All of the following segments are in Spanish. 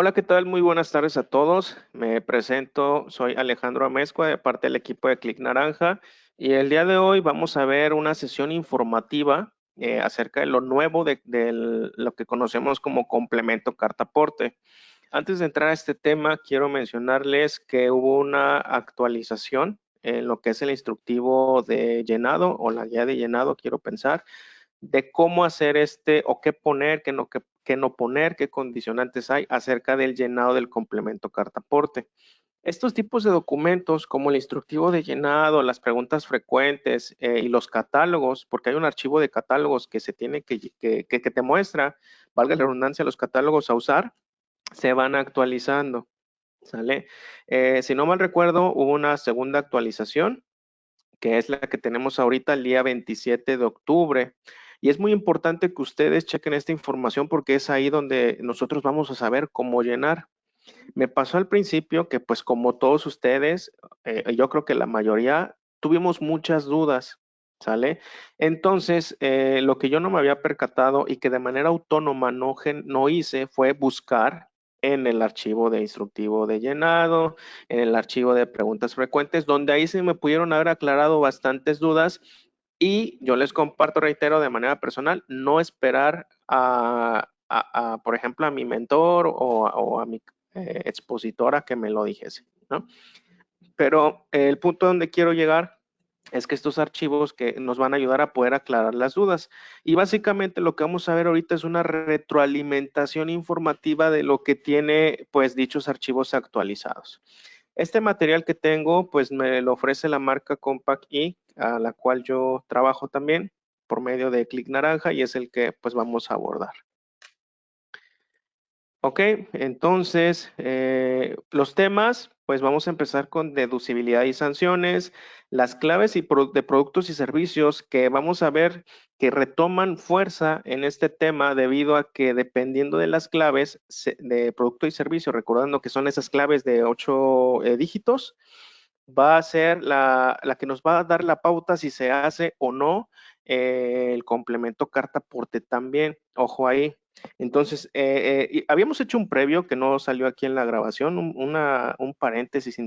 Hola, ¿qué tal? Muy buenas tardes a todos. Me presento, soy Alejandro Amezcua, de parte del equipo de Click Naranja, y el día de hoy vamos a ver una sesión informativa acerca de lo nuevo de lo que conocemos como complemento cartaporte. Antes de entrar a este tema, quiero mencionarles que hubo una actualización en lo que es el instructivo de llenado o la guía de llenado, quiero pensar, de cómo hacer o qué poner, qué no poner, qué condicionantes hay acerca del llenado del complemento cartaporte. Estos tipos de documentos, como el instructivo de llenado, las preguntas frecuentes y los catálogos, porque hay un archivo de catálogos que se tiene que te muestra, valga la redundancia, los catálogos a usar, se van actualizando, ¿sale? Si no mal recuerdo, hubo una segunda actualización que es la que tenemos ahorita el día 27 de octubre. Y es muy importante que ustedes chequen esta información porque es ahí donde nosotros vamos a saber cómo llenar. Me pasó al principio que pues como todos ustedes, yo creo que la mayoría tuvimos muchas dudas, ¿sale? Entonces, lo que yo no me había percatado y que de manera autónoma no hice fue buscar en el archivo de instructivo de llenado, en el archivo de preguntas frecuentes, donde ahí se me pudieron haber aclarado bastantes dudas y yo les comparto, reitero, de manera personal, no esperar por ejemplo, a mi mentor o a mi expositora que me lo dijese, ¿no? Pero el punto donde quiero llegar es que estos archivos que nos van a ayudar a poder aclarar las dudas. Y básicamente lo que vamos a ver ahorita es una retroalimentación informativa de lo que tiene pues dichos archivos actualizados. Este material que tengo pues me lo ofrece la marca Compact E, a la cual yo trabajo también por medio de Click Naranja y es el que pues vamos a abordar. Ok, entonces los temas, pues vamos a empezar con deducibilidad y sanciones, las claves de productos y servicios que vamos a ver que retoman fuerza en este tema debido a que dependiendo de las claves de producto y servicio, recordando que son esas claves de 8 dígitos, va a ser la que nos va a dar la pauta si se hace o no el complemento carta aporte también. Ojo ahí. Entonces, habíamos hecho un previo que no salió aquí en la grabación, un paréntesis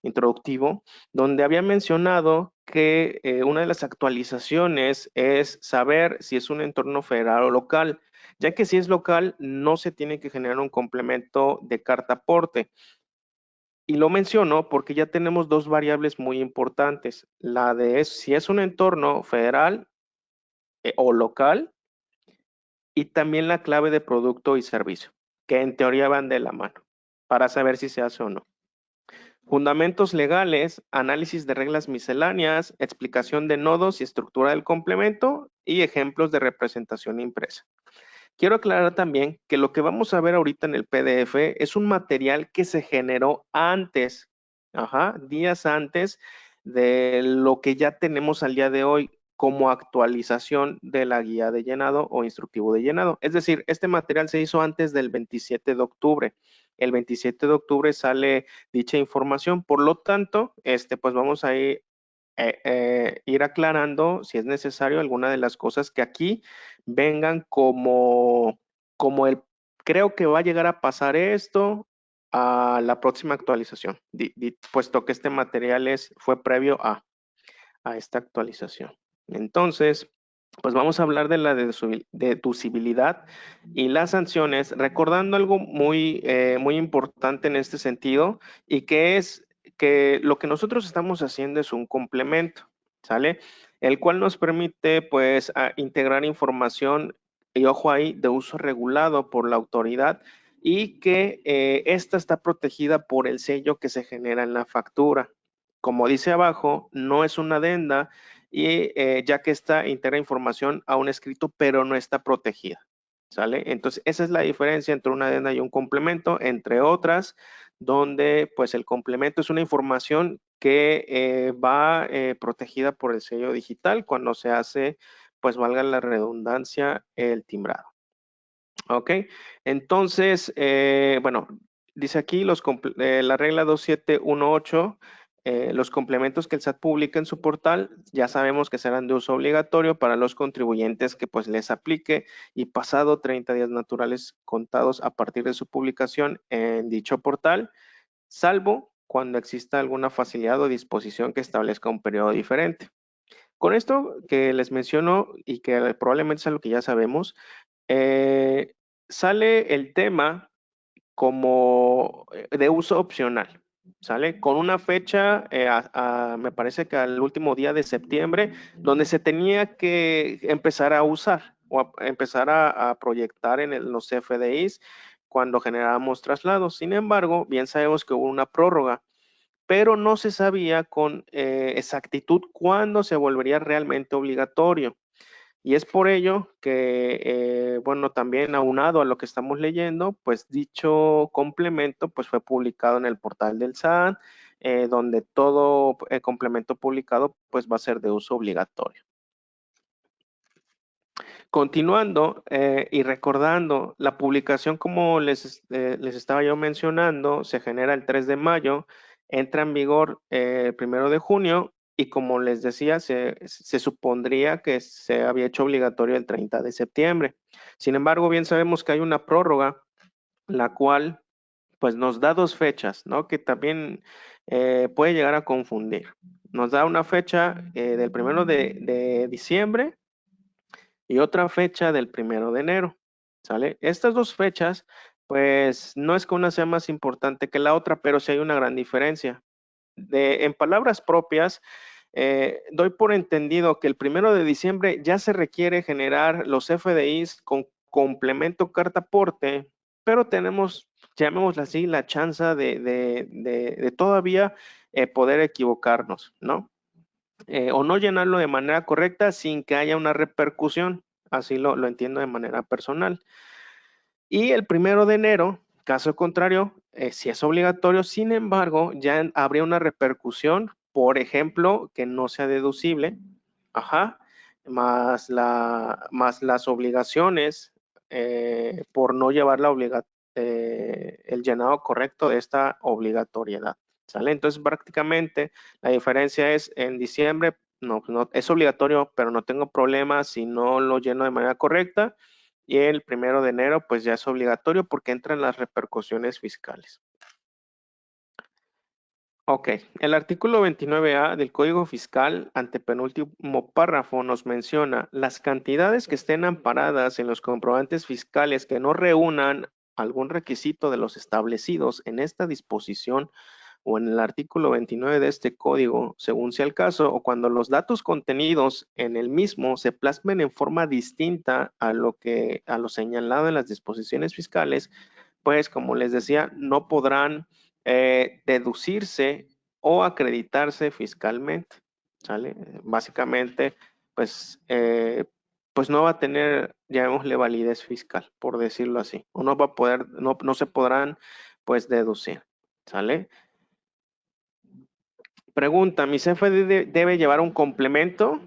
introductivo, donde había mencionado que una de las actualizaciones es saber si es un entorno federal o local, ya que si es local no se tiene que generar un complemento de carta aporte. Y lo menciono porque ya tenemos dos variables muy importantes, la de si es un entorno federal o local, y también la clave de producto y servicio, que en teoría van de la mano, para saber si se hace o no. Fundamentos legales, análisis de reglas misceláneas, explicación de nodos y estructura del complemento y ejemplos de representación impresa. Quiero aclarar también que lo que vamos a ver ahorita en el PDF es un material que se generó antes, días antes de lo que ya tenemos al día de hoy como actualización de la guía de llenado o instructivo de llenado. Es decir, este material se hizo antes del 27 de octubre. El 27 de octubre sale dicha información, por lo tanto, pues vamos a ir aclarando si es necesario alguna de las cosas que aquí vengan como creo que va a llegar a pasar esto a la próxima actualización, puesto que este material fue previo a esta actualización. Entonces, pues vamos a hablar de la deducibilidad y las sanciones, recordando algo muy importante en este sentido, y que es que lo que nosotros estamos haciendo es un complemento, ¿sale? El cual nos permite, pues, integrar información, y ojo ahí, de uso regulado por la autoridad, y que esta está protegida por el sello que se genera en la factura. Como dice abajo, no es una adenda y ya que esta integra información a un escrito, pero no está protegida. ¿Sale? Entonces, esa es la diferencia entre una adenda y un complemento, entre otras, donde pues el complemento es una información que va protegida por el sello digital cuando se hace, pues valga la redundancia, el timbrado. ¿Ok? Entonces, bueno, dice aquí la regla 2718 los complementos que el SAT publica en su portal, ya sabemos que serán de uso obligatorio para los contribuyentes que pues les aplique y pasado 30 días naturales contados a partir de su publicación en dicho portal, salvo cuando exista alguna facilidad o disposición que establezca un periodo diferente. Con esto que les menciono y que probablemente es algo que ya sabemos, eh, sale el tema como de uso opcional, ¿sale? Con una fecha, me parece que al último día de septiembre, donde se tenía que empezar a usar o empezar a proyectar en los CFDIs cuando generábamos traslados. Sin embargo, bien sabemos que hubo una prórroga, pero no se sabía con exactitud cuándo se volvería realmente obligatorio. Y es por ello que, bueno, también aunado a lo que estamos leyendo, pues dicho complemento pues fue publicado en el portal del SAT, donde todo complemento publicado pues va a ser de uso obligatorio. Continuando y recordando, la publicación, como les estaba yo mencionando, se genera el 3 de mayo, entra en vigor el 1 de junio y como les decía, se supondría que se había hecho obligatorio el 30 de septiembre. Sin embargo, bien sabemos que hay una prórroga, la cual pues nos da dos fechas, ¿no? Que también puede llegar a confundir. Nos da una fecha del 1 de diciembre y otra fecha del 1 de enero, ¿sale? Estas dos fechas, pues no es que una sea más importante que la otra, pero sí hay una gran diferencia. En palabras propias, doy por entendido que el 1 de diciembre ya se requiere generar los FDIs con complemento carta aporte, pero tenemos, llamémosla así, la chance de todavía poder equivocarnos, ¿no? O no llenarlo de manera correcta sin que haya una repercusión. Así lo entiendo de manera personal. Y el 1 de enero, caso contrario, si es obligatorio, sin embargo, ya habría una repercusión, por ejemplo, que no sea deducible, ajá, más las obligaciones por no llevar el llenado correcto de esta obligatoriedad. ¿Sale? Entonces, prácticamente la diferencia es en diciembre, no, no es obligatorio, pero no tengo problema si no lo lleno de manera correcta. Y el 1 de enero, pues ya es obligatorio porque entran las repercusiones fiscales. Ok, el artículo 29A del Código Fiscal, antepenúltimo párrafo, nos menciona las cantidades que estén amparadas en los comprobantes fiscales que no reúnan algún requisito de los establecidos en esta disposición o en el artículo 29 de este código, según sea el caso, o cuando los datos contenidos en el mismo se plasmen en forma distinta a lo señalado en las disposiciones fiscales, pues como les decía, no podrán deducirse o acreditarse fiscalmente, ¿sale? Básicamente, pues, pues no va a tener, llamémosle, validez fiscal, por decirlo así, o no va a poder, no se podrán, pues, deducir, ¿sale? Pregunta, ¿mi CFDI debe llevar un complemento?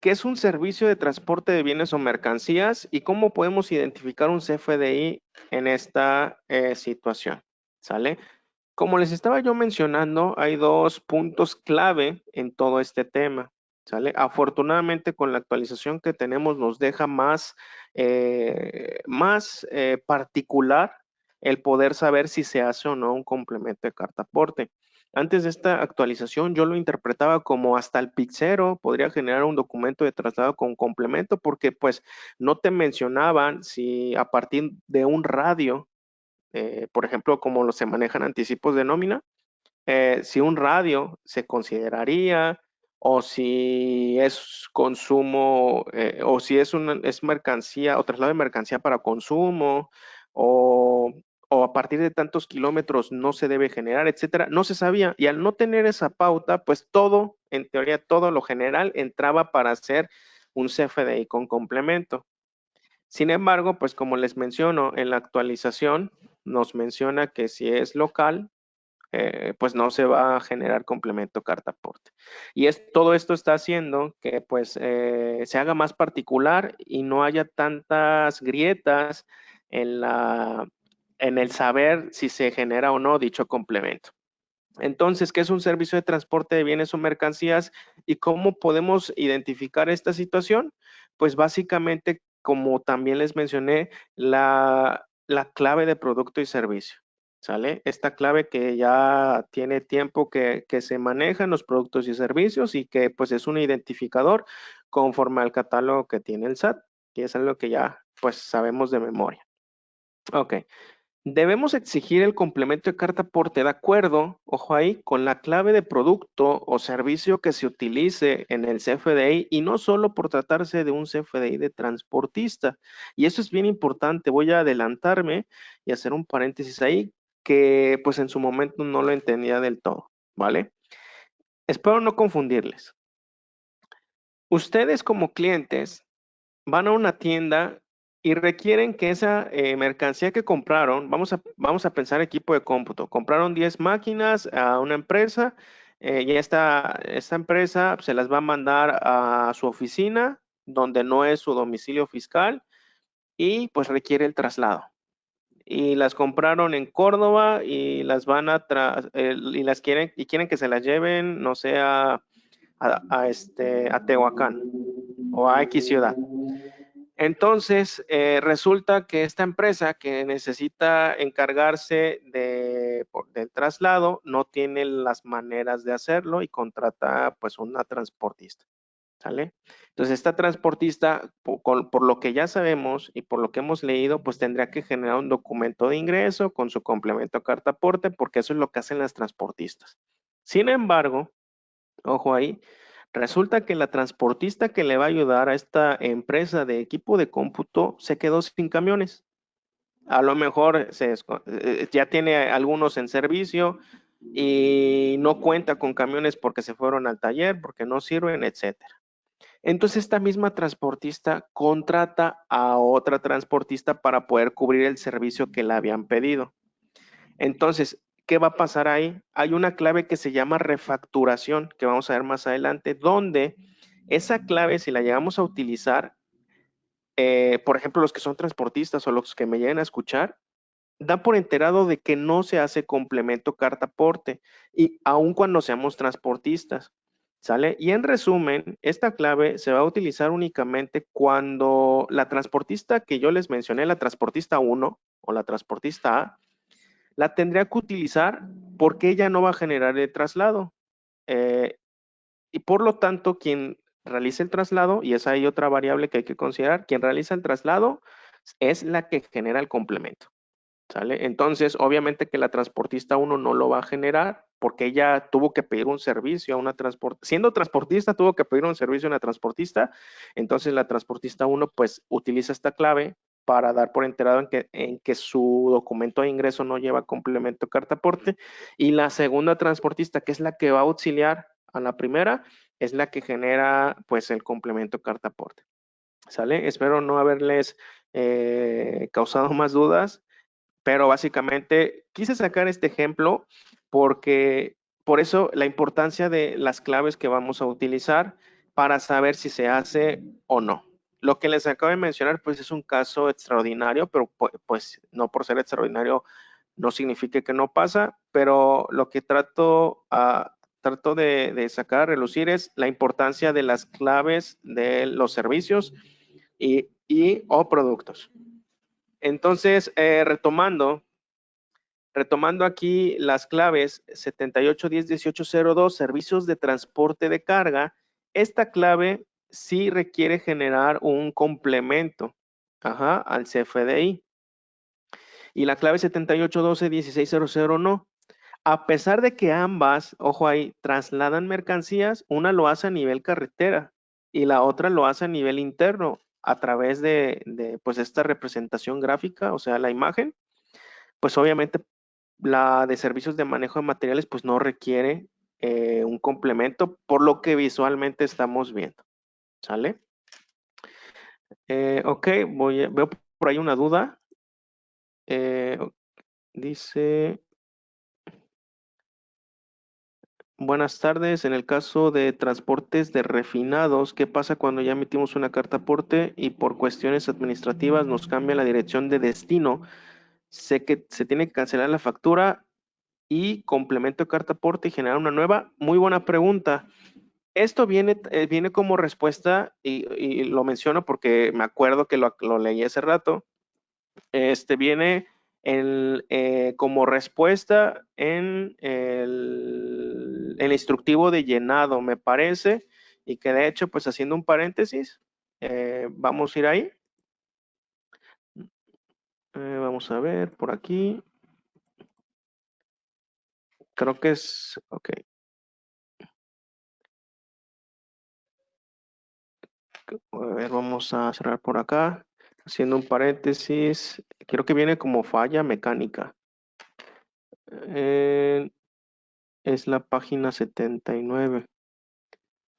¿Qué es un servicio de transporte de bienes o mercancías? ¿Y cómo podemos identificar un CFDI en esta situación? ¿Sale? Como les estaba yo mencionando, hay dos puntos clave en todo este tema. ¿Sale? Afortunadamente, con la actualización que tenemos, nos deja más particular el poder saber si se hace o no un complemento de carta aporte. Antes de esta actualización, yo lo interpretaba como hasta el pizzero podría generar un documento de traslado con complemento, porque pues no te mencionaban si a partir de un radio, por ejemplo, como se manejan anticipos de nómina, si un radio se consideraría o si es consumo o si es mercancía o traslado de mercancía para consumo o, o a partir de tantos kilómetros no se debe generar, etcétera. No se sabía y al no tener esa pauta, pues todo, en teoría, todo lo general entraba para hacer un CFDI con complemento. Sin embargo, pues como les menciono, en la actualización nos menciona que si es local, pues no se va a generar complemento carta aporte. Y todo esto está haciendo que pues se haga más particular y no haya tantas grietas en el saber si se genera o no dicho complemento. Entonces, ¿qué es un servicio de transporte de bienes o mercancías y cómo podemos identificar esta situación? Pues básicamente, como también les mencioné, la clave de producto y servicio, ¿sale? Esta clave que ya tiene tiempo que se manejan los productos y servicios y que pues es un identificador conforme al catálogo que tiene el SAT, que es algo que ya pues sabemos de memoria. Ok. Debemos exigir el complemento de carta aporte de acuerdo, ojo ahí, con la clave de producto o servicio que se utilice en el CFDI y no solo por tratarse de un CFDI de transportista. Y eso es bien importante. Voy a adelantarme y hacer un paréntesis ahí que pues en su momento no lo entendía del todo, ¿vale? Espero no confundirles. Ustedes como clientes van a una tienda y requieren que esa mercancía que compraron, vamos a pensar equipo de cómputo, compraron 10 máquinas a una empresa y esta empresa se las va a mandar a su oficina, donde no es su domicilio fiscal, y pues requiere el traslado. Y las compraron en Córdoba y las van y las quieren que se las lleven, no sé, a Tehuacán o a X ciudad. Entonces, resulta que esta empresa que necesita encargarse del traslado no tiene las maneras de hacerlo y contrata pues una transportista, ¿sale? Entonces, esta transportista, por lo que ya sabemos y por lo que hemos leído, pues tendría que generar un documento de ingreso con su complemento carta aporte, porque eso es lo que hacen las transportistas. Sin embargo, ojo ahí, resulta que la transportista que le va a ayudar a esta empresa de equipo de cómputo se quedó sin camiones. A lo mejor ya tiene algunos en servicio y no cuenta con camiones porque se fueron al taller, porque no sirven, etcétera. Entonces esta misma transportista contrata a otra transportista para poder cubrir el servicio que le habían pedido. Entonces, ¿qué va a pasar ahí? Hay una clave que se llama refacturación, que vamos a ver más adelante, donde esa clave, si la llegamos a utilizar, por ejemplo, los que son transportistas o los que me lleguen a escuchar, dan por enterado de que no se hace complemento carta aporte, y aun cuando seamos transportistas, ¿sale? Y en resumen, esta clave se va a utilizar únicamente cuando la transportista que yo les mencioné, la transportista 1 o la transportista A, la tendría que utilizar porque ella no va a generar el traslado. Eh, y por lo tanto, quien realiza el traslado, y esa hay otra variable que hay que considerar, quien realiza el traslado es la que genera el complemento, ¿sale? Entonces, obviamente que la transportista 1 no lo va a generar porque ella tuvo que pedir un servicio a una transportista, siendo transportista tuvo que pedir un servicio a una transportista, entonces la transportista 1 pues utiliza esta clave para dar por enterado en que su documento de ingreso no lleva complemento carta aporte, y la segunda transportista, que es la que va a auxiliar a la primera, es la que genera pues el complemento carta aporte, ¿sale? Espero no haberles causado más dudas, pero básicamente quise sacar este ejemplo porque por eso la importancia de las claves que vamos a utilizar para saber si se hace o no. Lo que les acabo de mencionar, pues es un caso extraordinario, pero pues no por ser extraordinario no significa que no pasa, pero lo que trato de sacar a relucir es la importancia de las claves de los servicios y o productos. Entonces, retomando aquí las claves 78101802, servicios de transporte de carga, esta clave sí requiere generar un complemento, al CFDI. Y la clave 78121600 no. A pesar de que ambas, ojo ahí, trasladan mercancías, una lo hace a nivel carretera y la otra lo hace a nivel interno a través de pues esta representación gráfica, o sea, la imagen, pues obviamente la de servicios de manejo de materiales pues no requiere un complemento por lo que visualmente estamos viendo, ¿sale? Ok, veo por ahí una duda. Eh, dice, buenas tardes, en el caso de transportes de refinados, ¿qué pasa cuando ya emitimos una carta aporte y por cuestiones administrativas nos cambia la dirección de destino? Sé que se tiene que cancelar la factura y complemento de carta aporte y generar una nueva. Muy buena pregunta. Esto viene como respuesta, y lo menciono porque me acuerdo que lo leí hace rato. Viene como respuesta en el instructivo de llenado, me parece, y que de hecho, pues haciendo un paréntesis, vamos a ir ahí. Vamos a ver por aquí. Creo que es, ok. A ver, vamos a cerrar por acá. Haciendo un paréntesis, creo que viene como falla mecánica. Eh, es la página 79.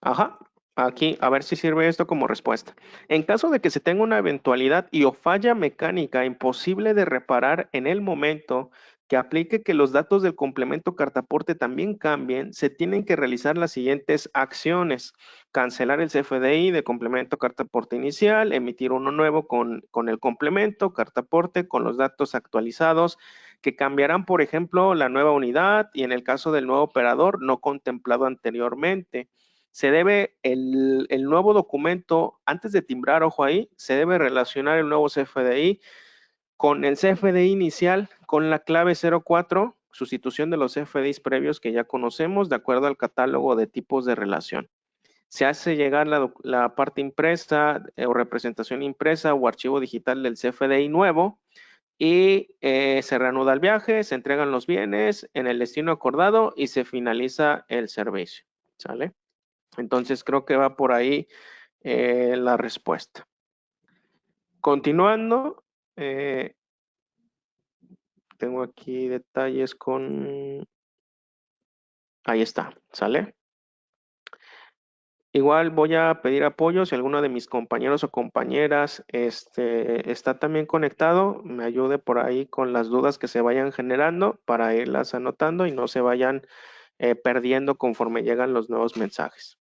Ajá, aquí, a ver si sirve esto como respuesta. En caso de que se tenga una eventualidad y o falla mecánica imposible de reparar en el momento que aplique que los datos del complemento cartaporte también cambien, se tienen que realizar las siguientes acciones: cancelar el CFDI de complemento cartaporte inicial, emitir uno nuevo con el complemento cartaporte con los datos actualizados que cambiarán, por ejemplo, la nueva unidad y en el caso del nuevo operador no contemplado anteriormente. Se debe el nuevo documento, antes de timbrar, ojo ahí, se debe relacionar el nuevo CFDI con el CFDI inicial, con la clave 04, sustitución de los CFDIs previos que ya conocemos, de acuerdo al catálogo de tipos de relación. Se hace llegar la parte impresa o representación impresa o archivo digital del CFDI nuevo y se reanuda el viaje, se entregan los bienes en el destino acordado y se finaliza el servicio. ¿Sale? Entonces creo que va por ahí la respuesta. Continuando, tengo aquí detalles con... Ahí está, ¿sale? Igual voy a pedir apoyo si alguno de mis compañeros o compañeras está también conectado, me ayude por ahí con las dudas que se vayan generando para irlas anotando y no se vayan perdiendo conforme llegan los nuevos mensajes.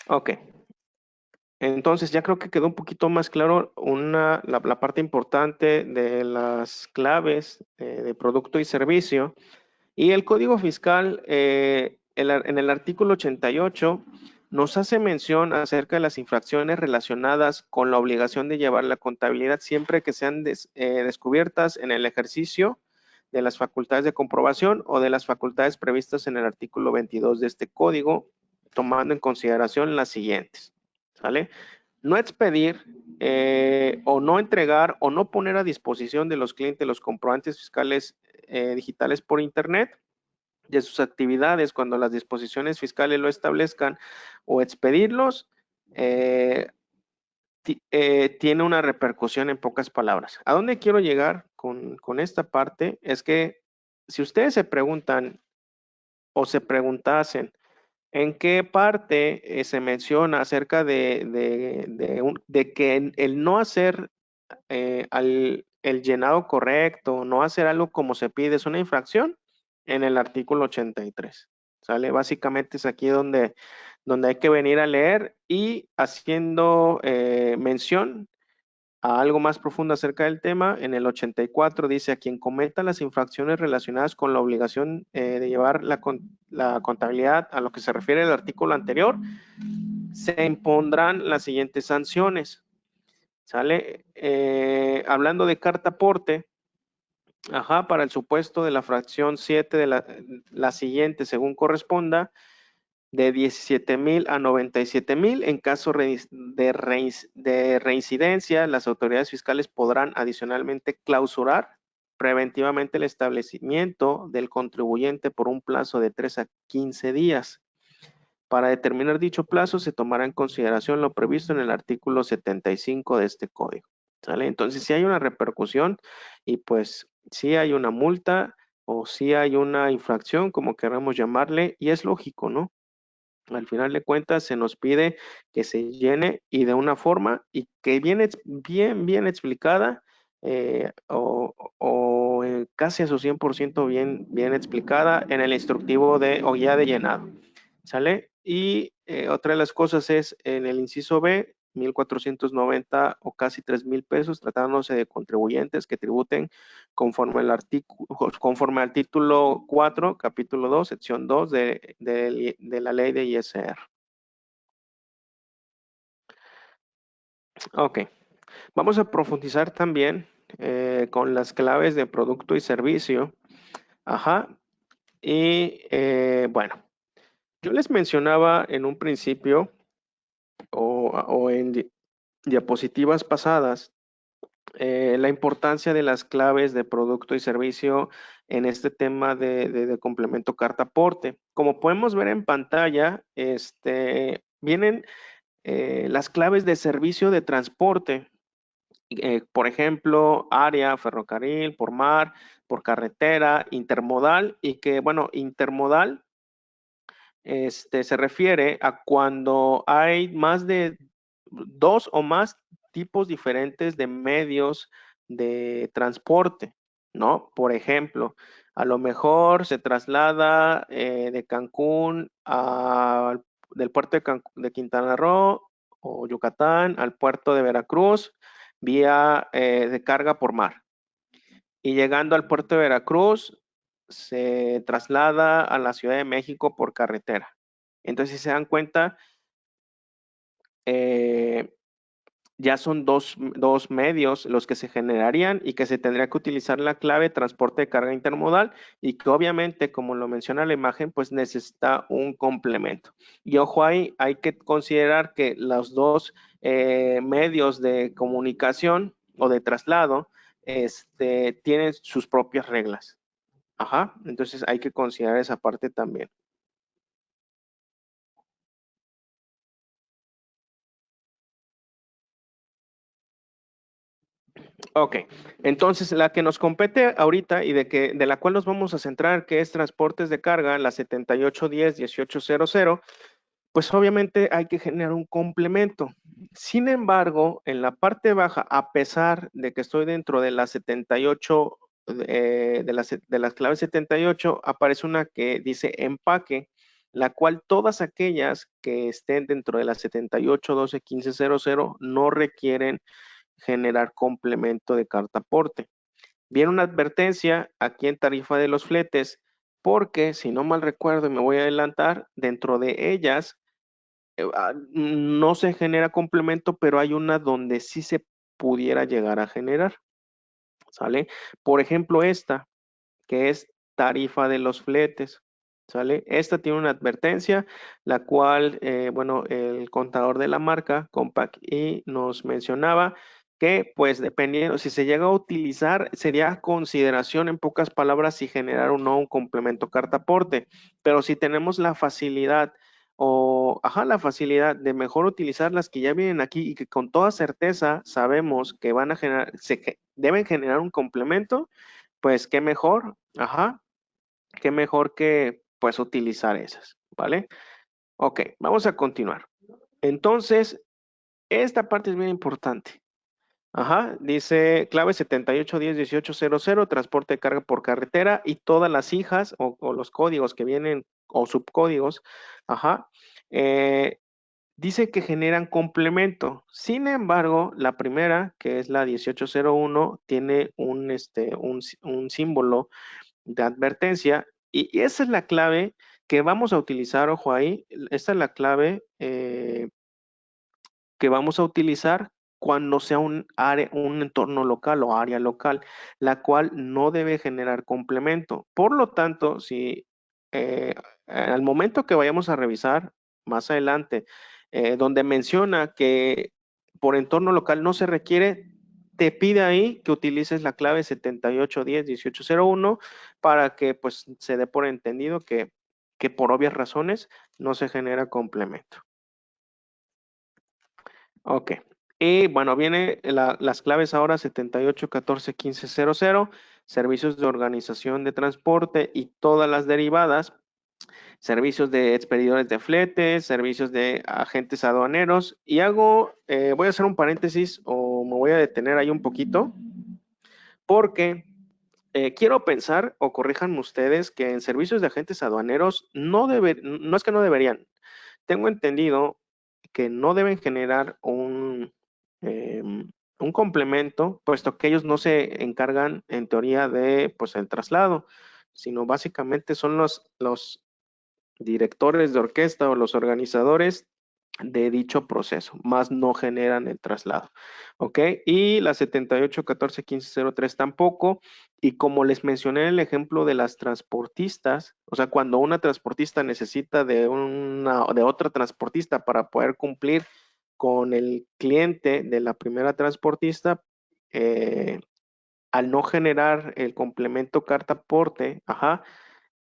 Ok, entonces ya creo que quedó un poquito más claro la parte importante de las claves de producto y servicio. Y el Código Fiscal, en el artículo 88, nos hace mención acerca de las infracciones relacionadas con la obligación de llevar la contabilidad siempre que sean descubiertas en el ejercicio de las facultades de comprobación o de las facultades previstas en el artículo 22 de este código, tomando en consideración las siguientes. ¿Sale? No expedir o no entregar o no poner a disposición de los clientes los comprobantes fiscales digitales por Internet de sus actividades cuando las disposiciones fiscales lo establezcan o expedirlos, tiene una repercusión en pocas palabras. ¿A dónde quiero llegar con esta parte? Es que si ustedes se preguntan o se preguntasen, ¿en qué parte se menciona acerca de que el no hacer el llenado correcto, no hacer algo como se pide es una infracción? En el artículo 83. ¿Sale? Básicamente es aquí donde hay que venir a leer y haciendo mención a algo más profundo acerca del tema. En el 84 dice: a quien cometa las infracciones relacionadas con la obligación de llevar la contabilidad a lo que se refiere el artículo anterior, se impondrán las siguientes sanciones. ¿Sale? Hablando de carta aporte, para el supuesto de la fracción 7 de la siguiente, según corresponda, de 17,000 a 97,000. En caso de reincidencia, las autoridades fiscales podrán adicionalmente clausurar preventivamente el establecimiento del contribuyente por un plazo de 3 a 15 días. Para determinar dicho plazo, se tomará en consideración lo previsto en el artículo 75 de este código. ¿Sale? Entonces, si hay una repercusión y pues si hay una multa o si hay una infracción, como queramos llamarle, y es lógico, ¿no? Al final de cuentas se nos pide que se llene y de una forma y que viene bien explicada casi a su 100% bien explicada en el instructivo o guía de llenado. ¿Sale? Y otra de las cosas es en el inciso B, 1,490 o casi 3,000 pesos, tratándose de contribuyentes que tributen conforme al título 4, capítulo 2, sección 2 de la ley de ISR. Ok, vamos a profundizar también con las claves de producto y servicio. Ajá, y bueno, yo les mencionaba en un principio o en diapositivas pasadas la importancia de las claves de producto y servicio en este tema de complemento carta aporte. Como podemos ver en pantalla, vienen las claves de servicio de transporte. Por ejemplo, área, ferrocarril, por mar, por carretera, intermodal, y que, bueno, intermodal se refiere a cuando hay más de dos o más tipos diferentes de medios de transporte, ¿no? Por ejemplo, a lo mejor se traslada de Cancún del puerto de Quintana Roo o Yucatán al puerto de Veracruz vía de carga por mar. Y llegando al puerto de Veracruz, se traslada a la Ciudad de México por carretera. Entonces, si se dan cuenta, ya son dos medios los que se generarían y que se tendría que utilizar la clave transporte de carga intermodal y que obviamente, como lo menciona la imagen, pues necesita un complemento. Y ojo ahí, hay que considerar que los dos medios de comunicación o de traslado tienen sus propias reglas. Ajá, entonces hay que considerar esa parte también. Ok, entonces la que nos compete ahorita y de la cual nos vamos a centrar, que es transportes de carga, la 7810-1800, pues obviamente hay que generar un complemento. Sin embargo, en la parte baja, a pesar de que estoy dentro de la 78, de las claves 78, aparece una que dice empaque, la cual todas aquellas que estén dentro de la 78121500 no requieren generar complemento de carta aporte. Viene una advertencia aquí en tarifa de los fletes, porque si no mal recuerdo y me voy a adelantar, dentro de ellas no se genera complemento, pero hay una donde sí se pudiera llegar a generar, ¿sale? Por ejemplo, esta, que es tarifa de los fletes, ¿sale? Esta tiene una advertencia, la cual, bueno, el contador de la marca, Compaq, y nos mencionaba que, pues, dependiendo, si se llega a utilizar, sería consideración, en pocas palabras, si generar o no un complemento carta aporte, pero si tenemos la facilidad la facilidad de mejor utilizar las que ya vienen aquí y que con toda certeza sabemos que van a generar, deben generar un complemento, pues qué mejor, qué mejor que pues utilizar esas, ¿vale? Ok, vamos a continuar. Entonces, esta parte es bien importante. Dice clave 78101800, transporte de carga por carretera y todas las hijas o los códigos que vienen o subcódigos, eh, dice que generan complemento. Sin embargo, la primera, que es la 1801, tiene un símbolo de advertencia y esa es la clave que vamos a utilizar, ojo ahí, esta es la clave que vamos a utilizar cuando sea un entorno local o área local, la cual no debe generar complemento. Por lo tanto, si al momento que vayamos a revisar más adelante, donde menciona que por entorno local no se requiere, te pide ahí que utilices la clave 78101801 para que pues se dé por entendido que por obvias razones no se genera complemento. Ok. Y bueno, viene las claves ahora 78141500, servicios de organización de transporte y todas las derivadas, servicios de expedidores de fletes, servicios de agentes aduaneros. Y voy a hacer un paréntesis o me voy a detener ahí un poquito, porque quiero pensar, o corríjanme ustedes, que en servicios de agentes aduaneros no es que no deberían. Tengo entendido que no deben generar un complemento, puesto que ellos no se encargan en teoría de pues el traslado, sino básicamente son los directores de orquesta o los organizadores de dicho proceso, más no generan el traslado. ¿Ok? Y la 78141503 tampoco. Y como les mencioné en el ejemplo de las transportistas, o sea, cuando una transportista necesita de otra transportista para poder cumplir con el cliente de la primera transportista, eh, al no generar el complemento carta aporte, ajá,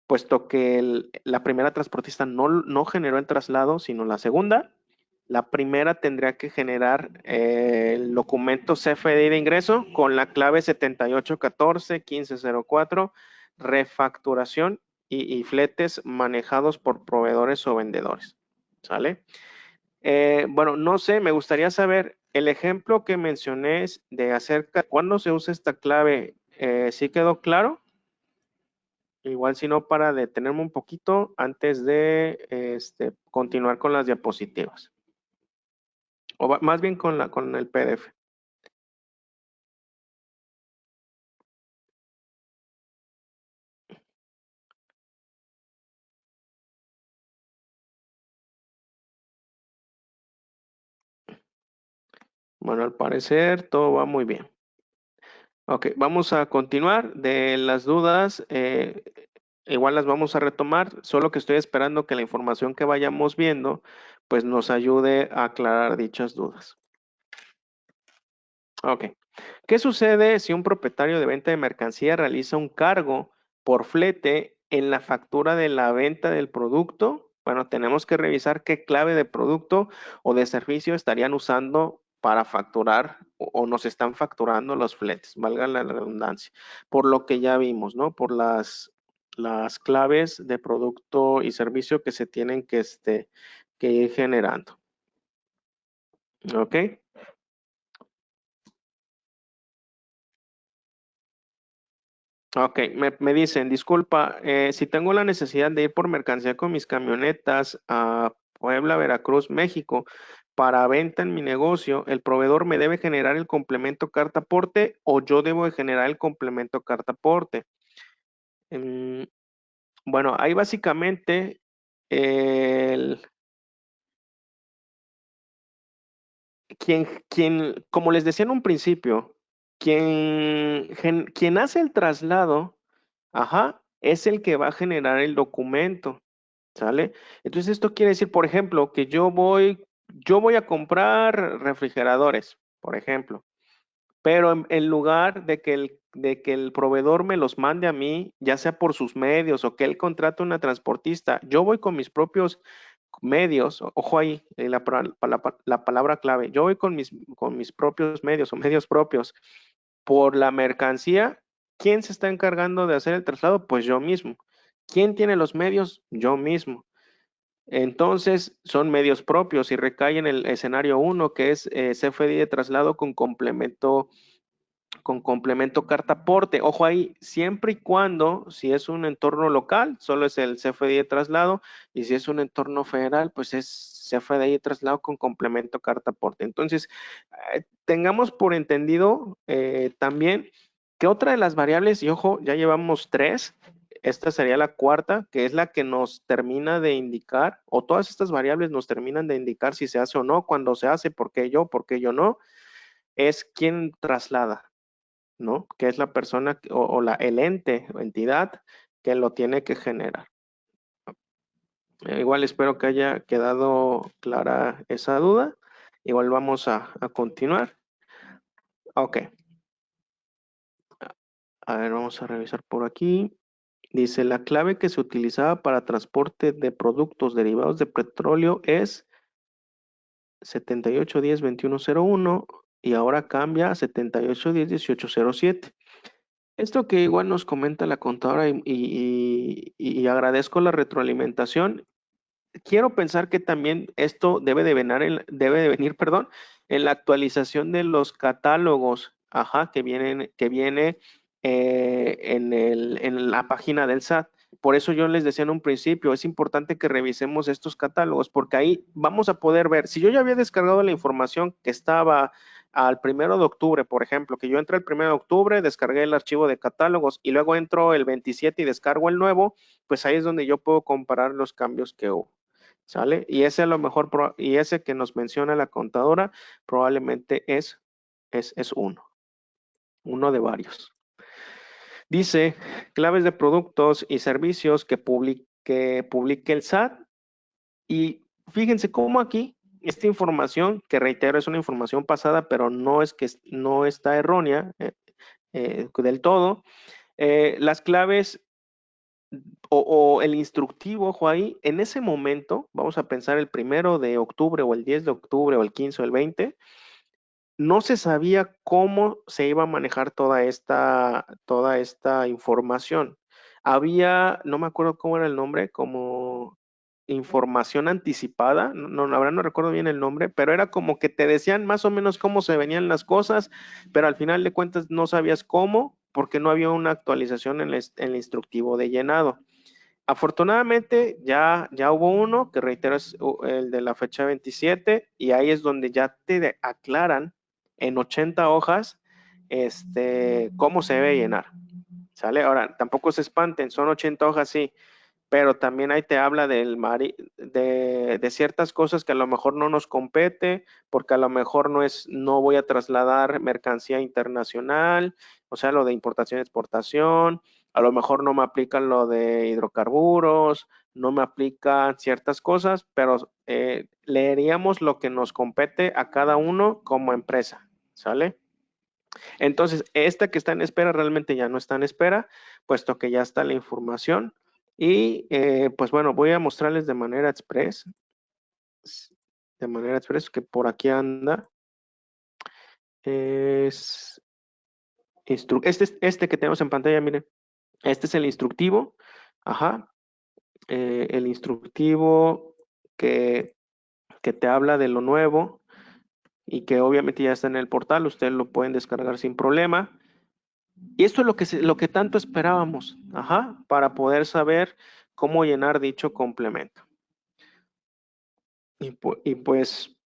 puesto que la primera transportista no generó el traslado, sino la segunda. La primera tendría que generar el documento CFDI de ingreso con la clave 7814-1504, refacturación y fletes manejados por proveedores o vendedores. ¿Sale? Bueno, no sé, me gustaría saber, el ejemplo que mencioné de acerca, ¿cuándo se usa esta clave? ¿Sí quedó claro? Igual si no, para detenerme un poquito antes de continuar con las diapositivas. O más bien con el PDF. Bueno, al parecer todo va muy bien. Ok, vamos a continuar. De las dudas, igual las vamos a retomar, solo que estoy esperando que la información que vayamos viendo, pues nos ayude a aclarar dichas dudas. Ok. ¿Qué sucede si un propietario de venta de mercancía realiza un cargo por flete en la factura de la venta del producto? Bueno, tenemos que revisar qué clave de producto o de servicio estarían usando para facturar o nos están facturando los fletes, valga la redundancia, por lo que ya vimos, ¿no? Por las claves de producto y servicio que se tienen que ir generando. ¿Ok? Ok, me dicen, disculpa, si tengo la necesidad de ir por mercancía con mis camionetas a Puebla, Veracruz, México, para venta en mi negocio, ¿el proveedor me debe generar el complemento carta aporte o yo debo de generar el complemento carta aporte? Mm, bueno, ahí básicamente el, como les decía en un principio, quien hace el traslado, ajá, es el que va a generar el documento. ¿Sale? Entonces esto quiere decir, por ejemplo, que yo voy a comprar refrigeradores, por ejemplo, pero en lugar de que el proveedor me los mande a mí, ya sea por sus medios o que él contrate una transportista, yo voy con mis propios medios, ojo ahí, la palabra clave, yo voy con mis propios medios o medios propios por la mercancía. ¿Quién se está encargando de hacer el traslado? Pues yo mismo. ¿Quién tiene los medios? Yo mismo. Entonces, son medios propios y recae en el escenario 1, que es CFDI de traslado con complemento carta aporte. Ojo ahí, siempre y cuando, si es un entorno local, solo es el CFDI de traslado, y si es un entorno federal, pues es CFDI de traslado con complemento carta aporte. Entonces, tengamos por entendido también que otra de las variables, y ojo, ya llevamos 3, esta sería la cuarta, que es la que nos termina de indicar, o todas estas variables nos terminan de indicar si se hace o no, cuando se hace, por qué yo no, es quién traslada, ¿no? Que es la persona o el ente o entidad que lo tiene que generar. Igual espero que haya quedado clara esa duda. Igual vamos a continuar. Ok. A ver, vamos a revisar por aquí. Dice, la clave que se utilizaba para transporte de productos derivados de petróleo es 7810-2101 y ahora cambia a 7810-1807. Esto que igual nos comenta la contadora y agradezco la retroalimentación. Quiero pensar que también esto debe de venir, perdón, en la actualización de los catálogos, ajá, que viene en la página del SAT. Por eso yo les decía en un principio, es importante que revisemos estos catálogos, porque ahí vamos a poder ver, si yo ya había descargado la información que estaba al 1 de octubre, por ejemplo, que yo entré el 1 de octubre, descargué el archivo de catálogos y luego entro el 27 y descargo el nuevo, pues ahí es donde yo puedo comparar los cambios que hubo. ¿Sale? Y ese a lo mejor, y ese que nos menciona la contadora, probablemente es uno de varios. Dice, claves de productos y servicios que publique el SAT. Y fíjense cómo aquí, esta información, que reitero, es una información pasada, pero no es que no está errónea del todo. Las claves o el instructivo, ojo ahí, en ese momento, vamos a pensar el 1 de octubre o el 10 de octubre o el 15 o el 20, no se sabía cómo se iba a manejar toda esta información. Había, no me acuerdo cómo era el nombre, como información anticipada, la verdad no recuerdo bien el nombre, pero era como que te decían más o menos cómo se venían las cosas, pero al final de cuentas no sabías cómo, porque no había una actualización en el instructivo de llenado. Afortunadamente ya hubo uno, que reitero es el de la fecha 27, y ahí es donde ya te aclaran en 80 hojas cómo se debe llenar. ¿Sale? Ahora, tampoco se espanten, son 80 hojas, sí, pero también ahí te habla de ciertas cosas que a lo mejor no nos compete, porque a lo mejor no voy a trasladar mercancía internacional, o sea, lo de importación y exportación, a lo mejor no me aplican lo de hidrocarburos, no me aplican ciertas cosas, pero leeríamos lo que nos compete a cada uno como empresa, ¿sale? Entonces, esta que está en espera realmente ya no está en espera, puesto que ya está la información. Y pues bueno, voy a mostrarles de manera express, que por aquí anda. Es este que tenemos en pantalla, miren. Este es el instructivo. Ajá. El instructivo que te habla de lo nuevo y que obviamente ya está en el portal. Ustedes lo pueden descargar sin problema. Y esto es lo que tanto esperábamos, ajá, para poder saber cómo llenar dicho complemento. Y pues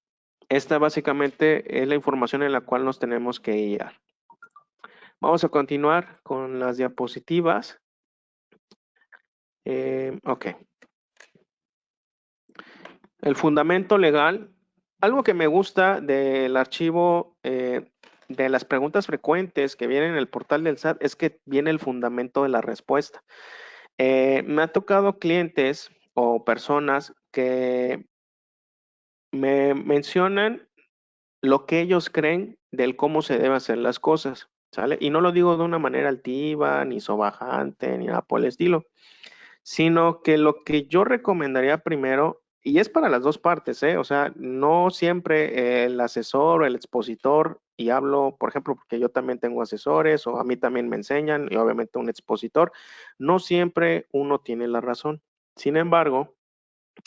esta básicamente es la información en la cual nos tenemos que guiar. Vamos a continuar con las diapositivas. Ok. El fundamento legal. Algo que me gusta del archivo de las preguntas frecuentes que vienen en el portal del SAT es que viene el fundamento de la respuesta. Me ha tocado clientes o personas que me mencionan lo que ellos creen del cómo se debe hacer las cosas, ¿sale? Y no lo digo de una manera altiva, ni sobajante, ni nada por el estilo, sino que lo que yo recomendaría primero, y es para las dos partes, ¿eh? O sea, no siempre el asesor o el expositor, y hablo, por ejemplo, porque yo también tengo asesores o a mí también me enseñan, y obviamente un expositor, no siempre uno tiene la razón. Sin embargo,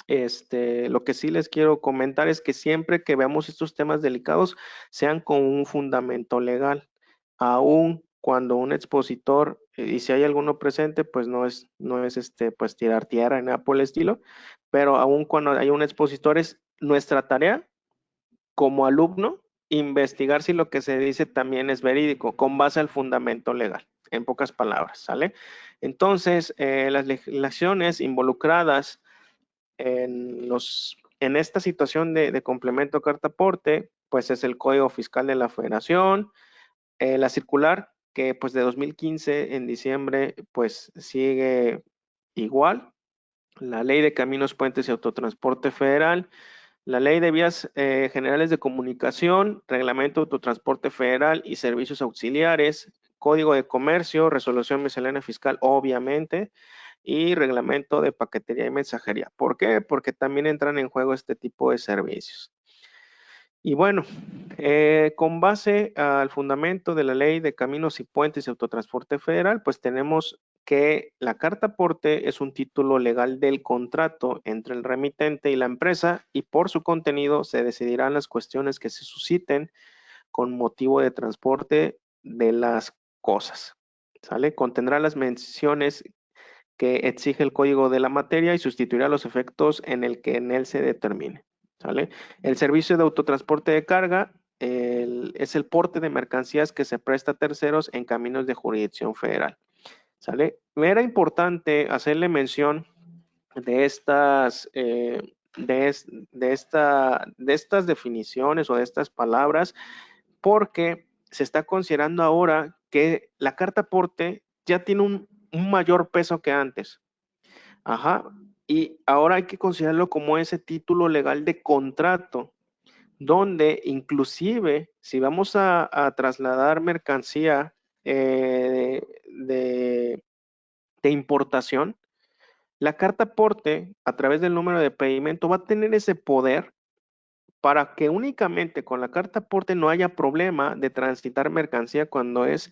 lo que sí les quiero comentar es que siempre que veamos estos temas delicados, sean con un fundamento legal, aun cuando un expositor, y si hay alguno presente, pues no es pues tirar tierra en nada por el estilo, pero aun cuando hay un expositor, es nuestra tarea como alumno investigar si lo que se dice también es verídico, con base al fundamento legal, en pocas palabras, ¿sale? Entonces, las legislaciones involucradas en esta situación de complemento carta aporte, pues es el Código Fiscal de la Federación, la circular que pues de 2015 en diciembre pues sigue igual, la Ley de Caminos, Puentes y Autotransporte Federal, la Ley de Vías Generales de Comunicación, Reglamento de Autotransporte Federal y Servicios Auxiliares, Código de Comercio, Resolución Miscelánea Fiscal, obviamente, y Reglamento de Paquetería y Mensajería. ¿Por qué? Porque también entran en juego este tipo de servicios. Y bueno, con base al fundamento de la Ley de Caminos y Puentes y Autotransporte Federal, pues tenemos que la carta aporte es un título legal del contrato entre el remitente y la empresa y por su contenido se decidirán las cuestiones que se susciten con motivo de transporte de las cosas. ¿Sale? Contendrá las menciones que exige el código de la materia y sustituirá los efectos en el que en él se determine. ¿Sale? El servicio de autotransporte de carga es el porte de mercancías que se presta a terceros en caminos de jurisdicción federal. ¿Sale? Era importante hacerle mención de estas, de estas definiciones o de estas palabras, porque se está considerando ahora que la carta aporte ya tiene un mayor peso que antes. Ajá. Y ahora hay que considerarlo como ese título legal de contrato, donde inclusive si vamos a trasladar mercancía de importación, la carta aporte a través del número de pedimento va a tener ese poder para que únicamente con la carta aporte no haya problema de transitar mercancía cuando es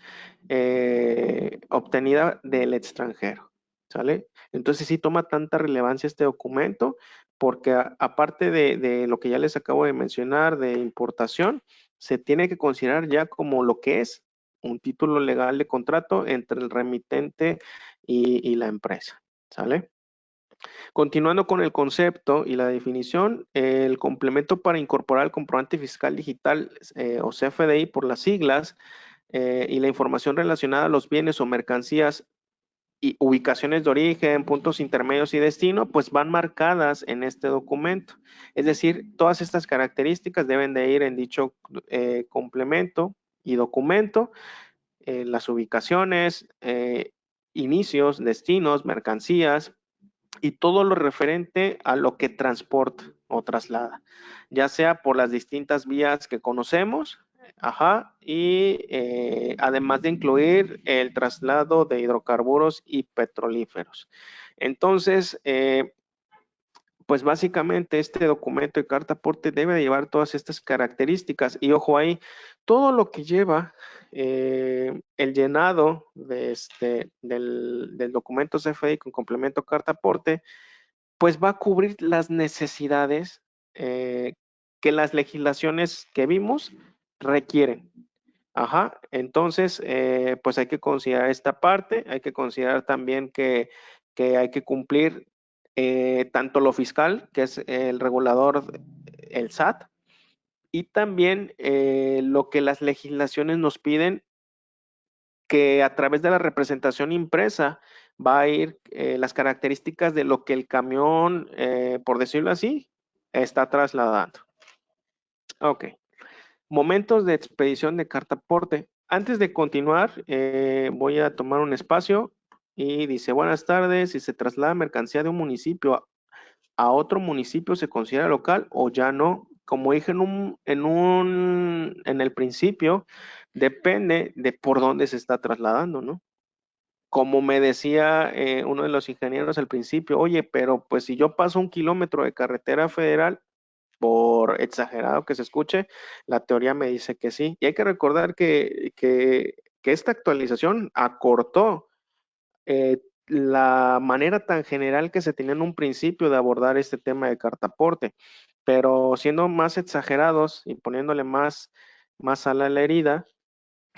obtenida del extranjero, ¿sale? Entonces sí toma tanta relevancia este documento porque aparte de lo que ya les acabo de mencionar de importación, se tiene que considerar ya como lo que es un título legal de contrato entre el remitente y la empresa, ¿sale? Continuando con el concepto y la definición, el complemento para incorporar el comprobante fiscal digital o CFDI por las siglas y la información relacionada a los bienes o mercancías y ubicaciones de origen, puntos intermedios y destino, pues van marcadas en este documento. Es decir, todas estas características deben de ir en dicho complemento y documento, las ubicaciones, inicios, destinos, mercancías, y todo lo referente a lo que transporta o traslada, ya sea por las distintas vías que conocemos, ajá, y además de incluir el traslado de hidrocarburos y petrolíferos. Entonces, pues básicamente este documento de carta aporte debe de llevar todas estas características y ojo ahí, todo lo que lleva el llenado de del documento CFDI con complemento carta aporte, pues va a cubrir las necesidades que las legislaciones que vimos requieren. Ajá, entonces, pues hay que considerar esta parte, hay que considerar también que hay que cumplir tanto lo fiscal, que es el regulador, el SAT, y también lo que las legislaciones nos piden, que a través de la representación impresa va a ir las características de lo que el camión, por decirlo así, está trasladando. Ok. Momentos de expedición de carta aporte. Antes de continuar, voy a tomar un espacio y dice, buenas tardes, si se traslada mercancía de un municipio a otro municipio, ¿se considera local o ya no? Como dije en el principio, depende de por dónde se está trasladando, ¿no? Como me decía uno de los ingenieros al principio, oye, pero pues si yo paso 1 kilómetro de carretera federal, por exagerado que se escuche, la teoría me dice que sí. Y hay que recordar que esta actualización acortó la manera tan general que se tenía en un principio de abordar este tema de cartaporte, pero siendo más exagerados y poniéndole más sal a la herida,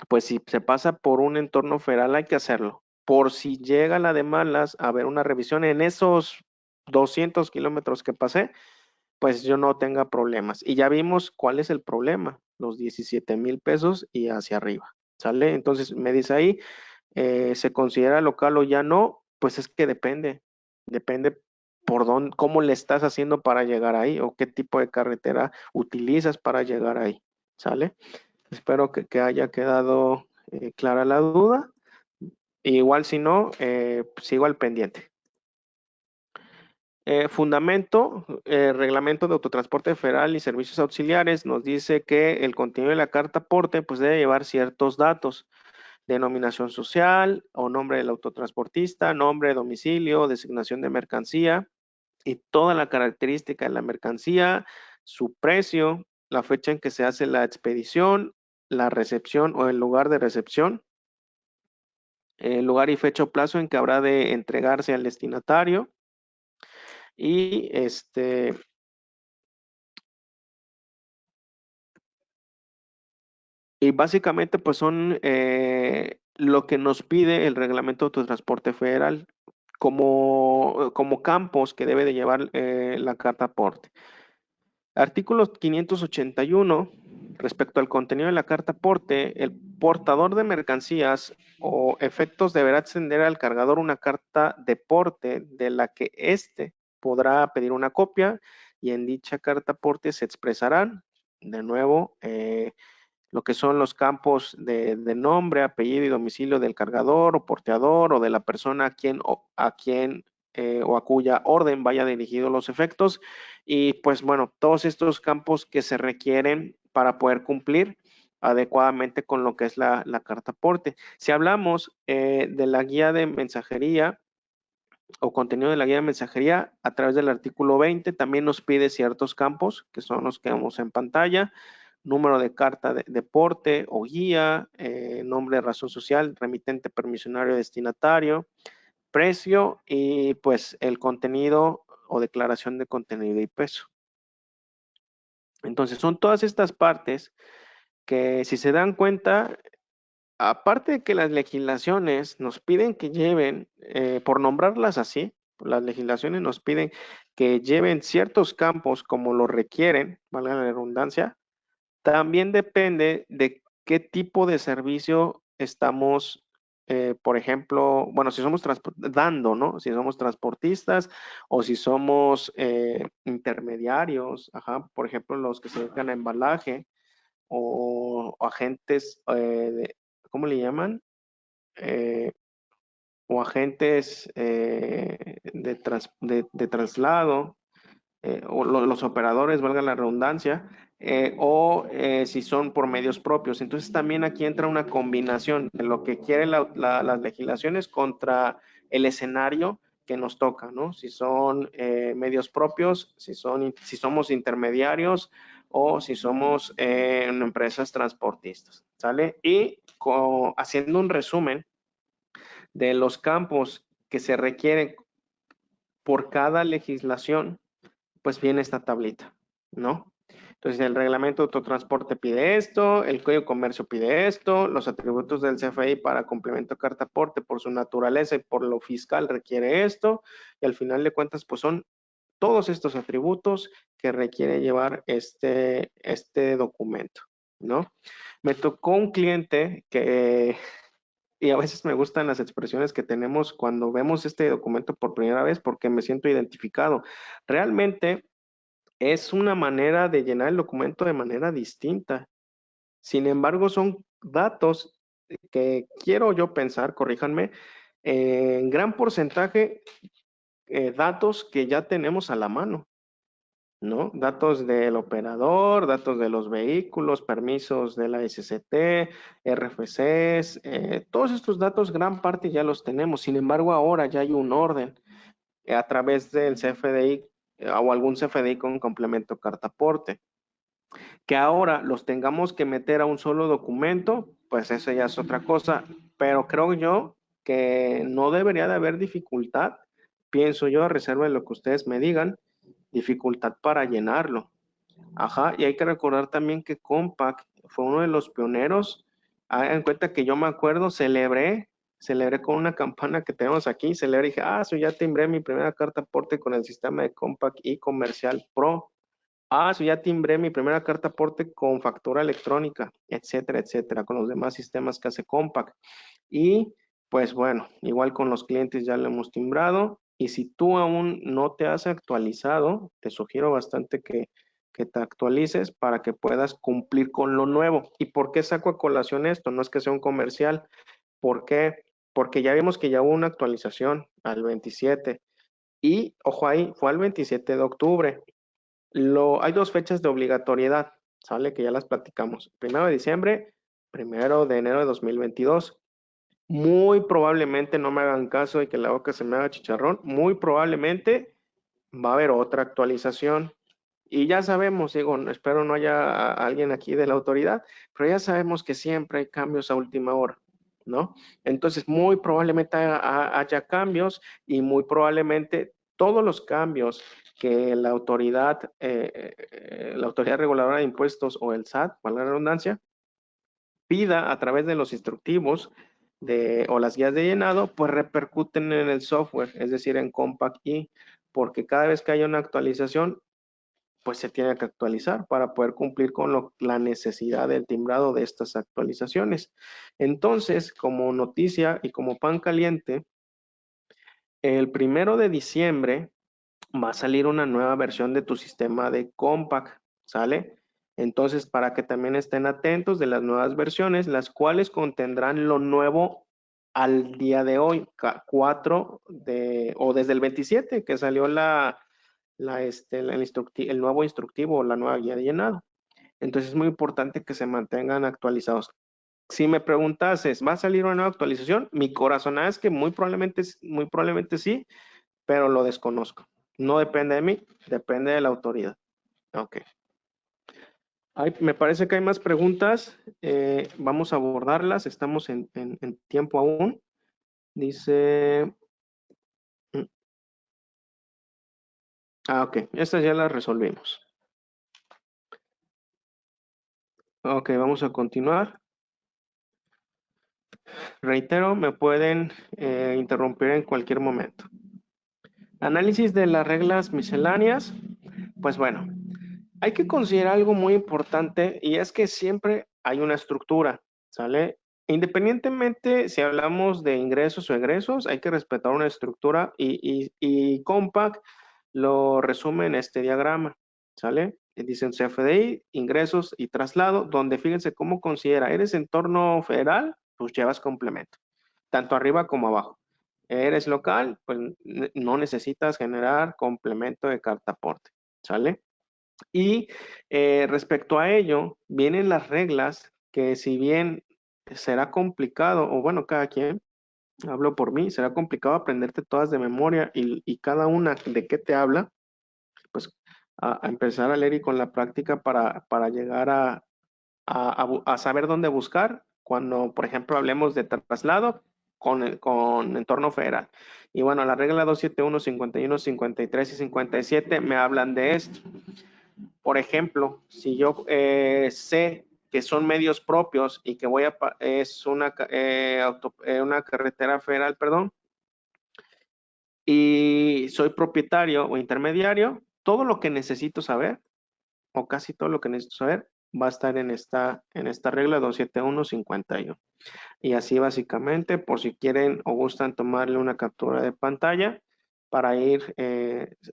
pues si se pasa por un entorno federal hay que hacerlo. Por si llega la de malas a ver una revisión en esos 200 kilómetros que pasé, pues yo no tenga problemas. Y ya vimos cuál es el problema, los 17,000 pesos y hacia arriba, ¿sale? Entonces me dice ahí, ¿se considera local o ya no? Pues es que depende por dónde, cómo le estás haciendo para llegar ahí o qué tipo de carretera utilizas para llegar ahí, ¿sale? Espero que haya quedado clara la duda. Igual si no, sigo al pendiente. Fundamento, Reglamento de Autotransporte Federal y Servicios Auxiliares nos dice que el contenido de la carta aporte pues debe llevar ciertos datos, denominación social o nombre del autotransportista, nombre, domicilio, designación de mercancía y toda la característica de la mercancía, su precio, la fecha en que se hace la expedición, la recepción o el lugar de recepción, el lugar y fecha o plazo en que habrá de entregarse al destinatario y y básicamente, pues son lo que nos pide el Reglamento de Autotransporte Federal. como campos que debe de llevar la carta aporte. Artículo 581, respecto al contenido de la carta aporte, el portador de mercancías o efectos deberá extender al cargador una carta de porte de la que éste podrá pedir una copia y en dicha carta aporte se expresarán, de nuevo, lo que son los campos de nombre, apellido y domicilio del cargador o porteador o de la persona a cuya orden vaya dirigido los efectos. Y pues bueno, todos estos campos que se requieren para poder cumplir adecuadamente con lo que es la carta aporte. Si hablamos de la guía de mensajería o contenido de la guía de mensajería, a través del artículo 20 también nos pide ciertos campos, que son los que vemos en pantalla: número de carta de porte o guía, nombre, razón social, remitente, permisionario, destinatario, precio y pues el contenido o declaración de contenido y peso. Entonces son todas estas partes que, si se dan cuenta, aparte de que las legislaciones nos piden que lleven, por nombrarlas así, las legislaciones nos piden que lleven ciertos campos como lo requieren, valga la redundancia. También depende de qué tipo de servicio estamos, por ejemplo, bueno, si somos dando, ¿no? Si somos transportistas o si somos intermediarios, ajá, por ejemplo, los que se dedican a embalaje o agentes, ¿cómo le llaman? Eh, o agentes de traslado, o los operadores, valga la redundancia, si son por medios propios. Entonces también aquí entra una combinación de lo que quieren las legislaciones contra el escenario que nos toca, ¿no? Si son medios propios, si somos intermediarios o si somos empresas transportistas, ¿sale? Y haciendo un resumen de los campos que se requieren por cada legislación, pues viene esta tablita, ¿no? Entonces el reglamento de autotransporte pide esto, el código de comercio pide esto, los atributos del CFDI para complemento de carta aporte por su naturaleza y por lo fiscal requiere esto, y al final de cuentas pues son todos estos atributos que requiere llevar este documento, ¿no? Me tocó un cliente y a veces me gustan las expresiones que tenemos cuando vemos este documento por primera vez porque me siento identificado. Realmente es una manera de llenar el documento de manera distinta. Sin embargo, son datos que quiero yo pensar, corríjanme, en gran porcentaje, datos que ya tenemos a la mano, ¿no? Datos del operador, datos de los vehículos, permisos de la SCT, RFCs, todos estos datos, gran parte ya los tenemos. Sin embargo, ahora ya hay un orden a través del CFDI o algún CFDI con complemento carta aporte. Que ahora los tengamos que meter a un solo documento, pues eso ya es otra cosa, pero creo yo que no debería de haber dificultad, pienso yo, a reserva de lo que ustedes me digan, dificultad para llenarlo. Ajá, y hay que recordar también que Compaq fue uno de los pioneros. Hagan en cuenta que yo me acuerdo, celebré con una campana que tenemos aquí, celebré y dije, so ya timbré mi primera carta aporte con el sistema de Compaq y Comercial Pro. Ya timbré mi primera carta aporte con factura electrónica, etcétera, etcétera, con los demás sistemas que hace Compaq. Y pues bueno, igual con los clientes ya lo hemos timbrado. Y si tú aún no te has actualizado, te sugiero bastante que te actualices para que puedas cumplir con lo nuevo. ¿Y por qué saco a colación esto? No es que sea un comercial. ¿Por qué? Porque ya vimos que ya hubo una actualización al 27. Y, ojo ahí, fue al 27 de octubre. Hay dos fechas de obligatoriedad, ¿sale? Que ya las platicamos. 1 de diciembre, 1 de enero de 2022. Muy probablemente, no me hagan caso y que la boca se me haga chicharrón, muy probablemente va a haber otra actualización. Y ya sabemos, digo, espero no haya alguien aquí de la autoridad, pero ya sabemos que siempre hay cambios a última hora, ¿no? Entonces, muy probablemente haya cambios y muy probablemente todos los cambios que la autoridad reguladora de impuestos o el SAT, valga la redundancia, pida a través de los instructivos, o las guías de llenado, pues repercuten en el software, es decir, en Compact E, porque cada vez que haya una actualización, pues se tiene que actualizar para poder cumplir con la necesidad del timbrado de estas actualizaciones. Entonces, como noticia y como pan caliente, el 1 de diciembre va a salir una nueva versión de tu sistema de Compact, ¿sale? Entonces, para que también estén atentos de las nuevas versiones, las cuales contendrán lo nuevo al día de hoy, 4 o desde el 27 que salió el nuevo instructivo, la nueva guía de llenado. Entonces es muy importante que se mantengan actualizados. Si me preguntases, ¿va a salir una nueva actualización? Mi corazonada es que muy probablemente sí, pero lo desconozco. No depende de mí, depende de la autoridad. Ok. Me parece que hay más preguntas. Vamos a abordarlas. Estamos en tiempo aún. Dice... mm, ok. Estas ya las resolvimos. Ok, vamos a continuar. Reitero, me pueden interrumpir en cualquier momento. Análisis de las reglas misceláneas. Pues bueno, hay que considerar algo muy importante y es que siempre hay una estructura, ¿sale? Independientemente si hablamos de ingresos o egresos, hay que respetar una estructura y Compact lo resume en este diagrama, ¿sale? Dicen CFDI, ingresos y traslado, donde fíjense cómo considera, ¿eres entorno federal? Pues llevas complemento, tanto arriba como abajo. ¿Eres local? Pues no necesitas generar complemento de carta aporte, ¿sale? Y respecto a ello, vienen las reglas que si bien será complicado, o bueno, cada quien, hablo por mí, será complicado aprenderte todas de memoria y cada una de qué te habla, pues a empezar a leer y con la práctica para llegar a saber dónde buscar cuando, por ejemplo, hablemos de traslado con entorno federal. Y bueno, la regla 271, 51, 53 y 57 me hablan de esto. Por ejemplo, si yo sé que son medios propios y que es una carretera federal, perdón, y soy propietario o intermediario, todo lo que necesito saber, o casi todo lo que necesito saber, va a estar en esta regla 271-51. Y así básicamente, por si quieren o gustan tomarle una captura de pantalla para ir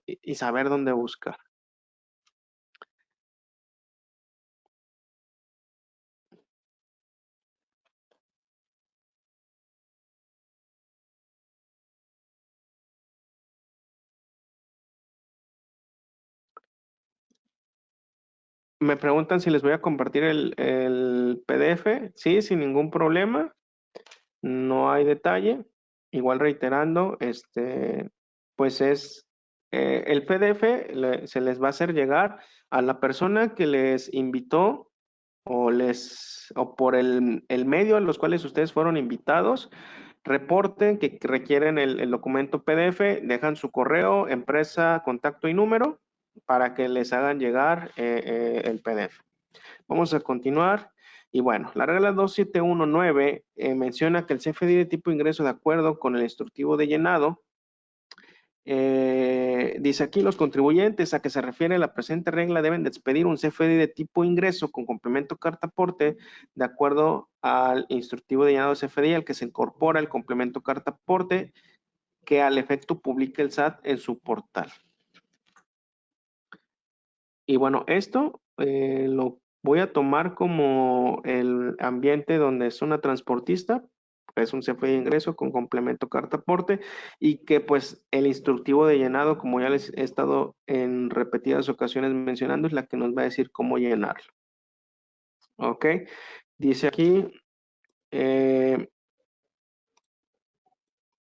y saber dónde buscar. Me preguntan si les voy a compartir el PDF. Sí, sin ningún problema. No hay detalle. Igual reiterando, pues es el PDF se les va a hacer llegar a la persona que les invitó o por el medio a los cuales ustedes fueron invitados. Reporten que requieren el documento PDF, dejan su correo, empresa, contacto y número para que les hagan llegar el PDF. Vamos a continuar. Y bueno, la regla 2719 menciona que el CFDI de tipo ingreso de acuerdo con el instructivo de llenado, dice aquí los contribuyentes a que se refiere la presente regla deben de expedir un CFDI de tipo ingreso con complemento carta aporte de acuerdo al instructivo de llenado de CFDI al que se incorpora el complemento carta aporte que al efecto publique el SAT en su portal. Y bueno, esto lo voy a tomar como el ambiente donde es una transportista, es un CFE de ingreso con complemento carta aporte y que pues el instructivo de llenado, como ya les he estado en repetidas ocasiones mencionando, es la que nos va a decir cómo llenarlo. ¿Ok? Dice aquí, eh,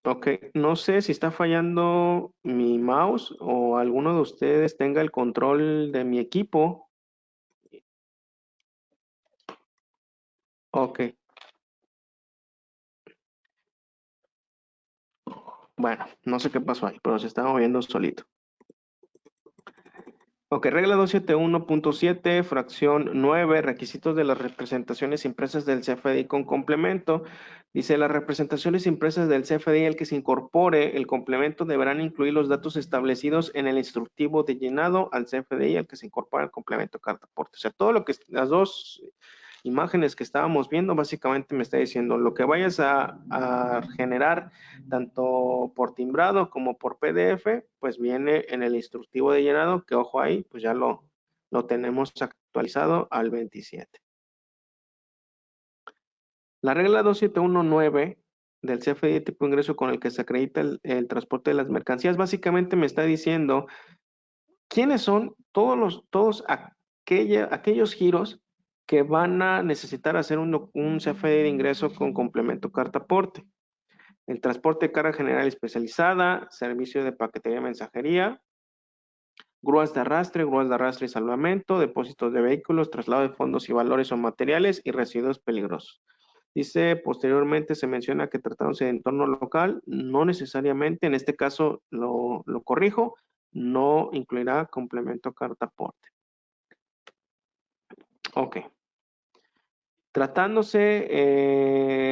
ok, no sé si está fallando mi mouse o alguno de ustedes tenga el control de mi equipo. Ok, bueno, no sé qué pasó ahí, pero se estaba moviendo solito. Ok, regla 271.7, fracción 9, requisitos de las representaciones impresas del CFDI con complemento. Dice, las representaciones impresas del CFDI al que se incorpore el complemento deberán incluir los datos establecidos en el instructivo de llenado al CFDI al que se incorpora el complemento carta aporte. O sea, todo lo que las dos imágenes que estábamos viendo, básicamente me está diciendo lo que vayas a generar tanto por timbrado como por PDF, pues viene en el instructivo de llenado, que ojo ahí, pues ya lo tenemos actualizado al 27. La regla 2719 del CFDI de tipo de ingreso con el que se acredita el transporte de las mercancías, básicamente me está diciendo quiénes son todos aquellos giros que van a necesitar hacer un CFDI de ingreso con complemento carta aporte. El transporte de carga general especializada, servicio de paquetería y mensajería, grúas de arrastre y salvamento, depósitos de vehículos, traslado de fondos y valores o materiales y residuos peligrosos. Dice, posteriormente se menciona que tratándose de entorno local, no necesariamente, en este caso lo corrijo, no incluirá complemento carta aporte. Ok. Tratándose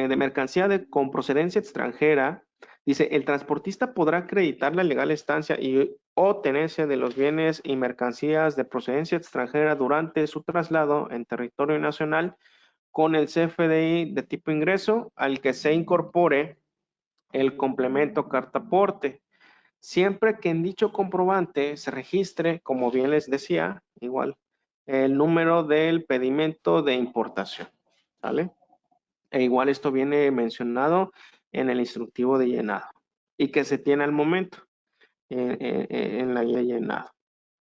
de mercancía con procedencia extranjera, dice, el transportista podrá acreditar la legal estancia o tenencia de los bienes y mercancías de procedencia extranjera durante su traslado en territorio nacional con el CFDI de tipo ingreso al que se incorpore el complemento carta aporte, siempre que en dicho comprobante se registre, como bien les decía, igual, el número del pedimento de importación, ¿vale? E igual esto viene mencionado en el instructivo de llenado y que se tiene al momento en la guía de llenado.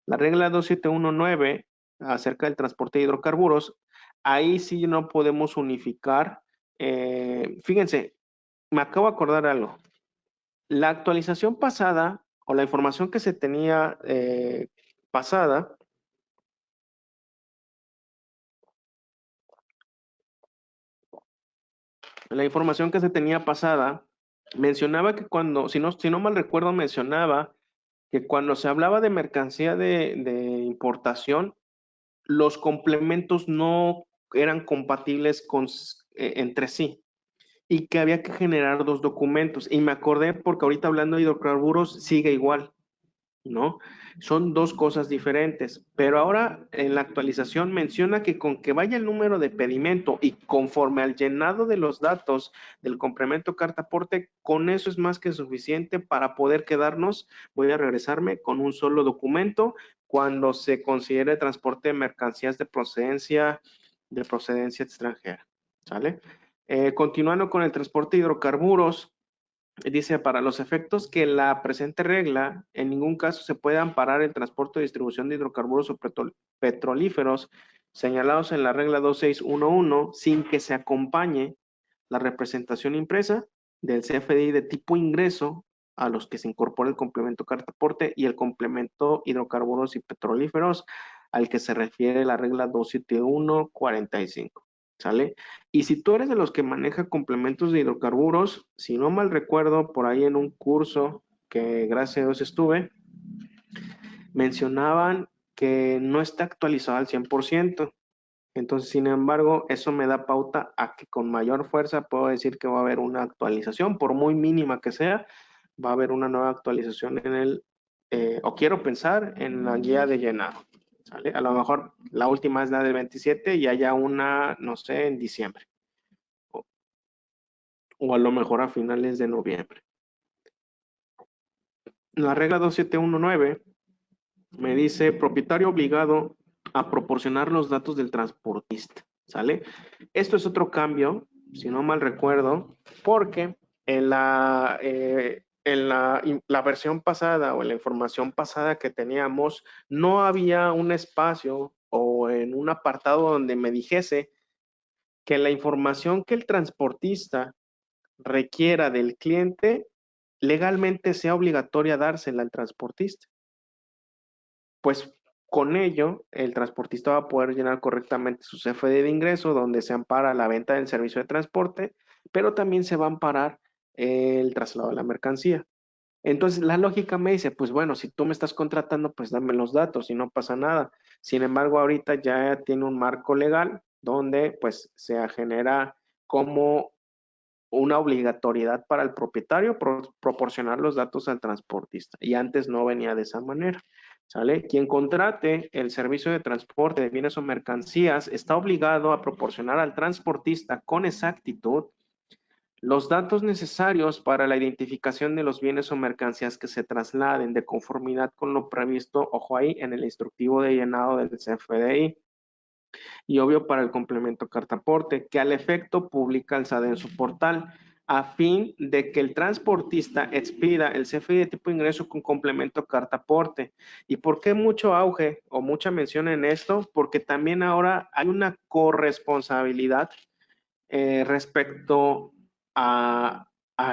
La regla 2719 acerca del transporte de hidrocarburos, ahí sí no podemos unificar. Fíjense, me acabo de acordar algo. La actualización pasada o la información que se tenía pasada, la información que se tenía pasada mencionaba que cuando, si no mal recuerdo, mencionaba que cuando se hablaba de mercancía de importación, los complementos no eran compatibles entre sí y que había que generar dos documentos. Y me acordé porque ahorita hablando de hidrocarburos sigue igual. ¿No? Son dos cosas diferentes, pero ahora en la actualización menciona que con que vaya el número de pedimento y conforme al llenado de los datos del complemento carta aporte, con eso es más que suficiente para poder quedarnos, voy a regresarme con un solo documento cuando se considere transporte de mercancías de procedencia extranjera, ¿sale? Continuando con el transporte de hidrocarburos, dice, para los efectos que la presente regla, en ningún caso se puede amparar el transporte o distribución de hidrocarburos o petrolíferos señalados en la regla 2611 sin que se acompañe la representación impresa del CFDI de tipo ingreso a los que se incorpora el complemento carta aporte y el complemento hidrocarburos y petrolíferos al que se refiere la regla 27145. ¿Sale? Y si tú eres de los que maneja complementos de hidrocarburos, si no mal recuerdo, por ahí en un curso que gracias a Dios estuve, mencionaban que no está actualizado al 100%. Entonces, sin embargo, eso me da pauta a que con mayor fuerza puedo decir que va a haber una actualización, por muy mínima que sea, va a haber una nueva actualización o quiero pensar en la guía de llenado. ¿Sale? A lo mejor la última es la del 27 y haya una, no sé, en diciembre o a lo mejor a finales de noviembre. La regla 2719 me dice propietario obligado a proporcionar los datos del transportista, ¿sale? Esto es otro cambio, si no mal recuerdo, porque la versión pasada o en la información pasada que teníamos, no había un espacio o en un apartado donde me dijese que la información que el transportista requiera del cliente legalmente sea obligatoria dársela al transportista. Pues con ello, el transportista va a poder llenar correctamente su CFDI de ingreso, donde se ampara la venta del servicio de transporte, pero también se va a amparar el traslado de la mercancía. Entonces, la lógica me dice, pues bueno, si tú me estás contratando, pues dame los datos y no pasa nada. Sin embargo, ahorita ya tiene un marco legal donde pues se genera como una obligatoriedad para el propietario proporcionar los datos al transportista. Y antes no venía de esa manera. ¿Sale? Quien contrate el servicio de transporte de bienes o mercancías está obligado a proporcionar al transportista con exactitud los datos necesarios para la identificación de los bienes o mercancías que se trasladen de conformidad con lo previsto, ojo ahí, en el instructivo de llenado del CFDI y obvio para el complemento cartaporte, que al efecto publica el SAD en su portal, a fin de que el transportista expida el CFDI de tipo de ingreso con complemento cartaporte. ¿Y por qué mucho auge o mucha mención en esto? Porque también ahora hay una corresponsabilidad respecto a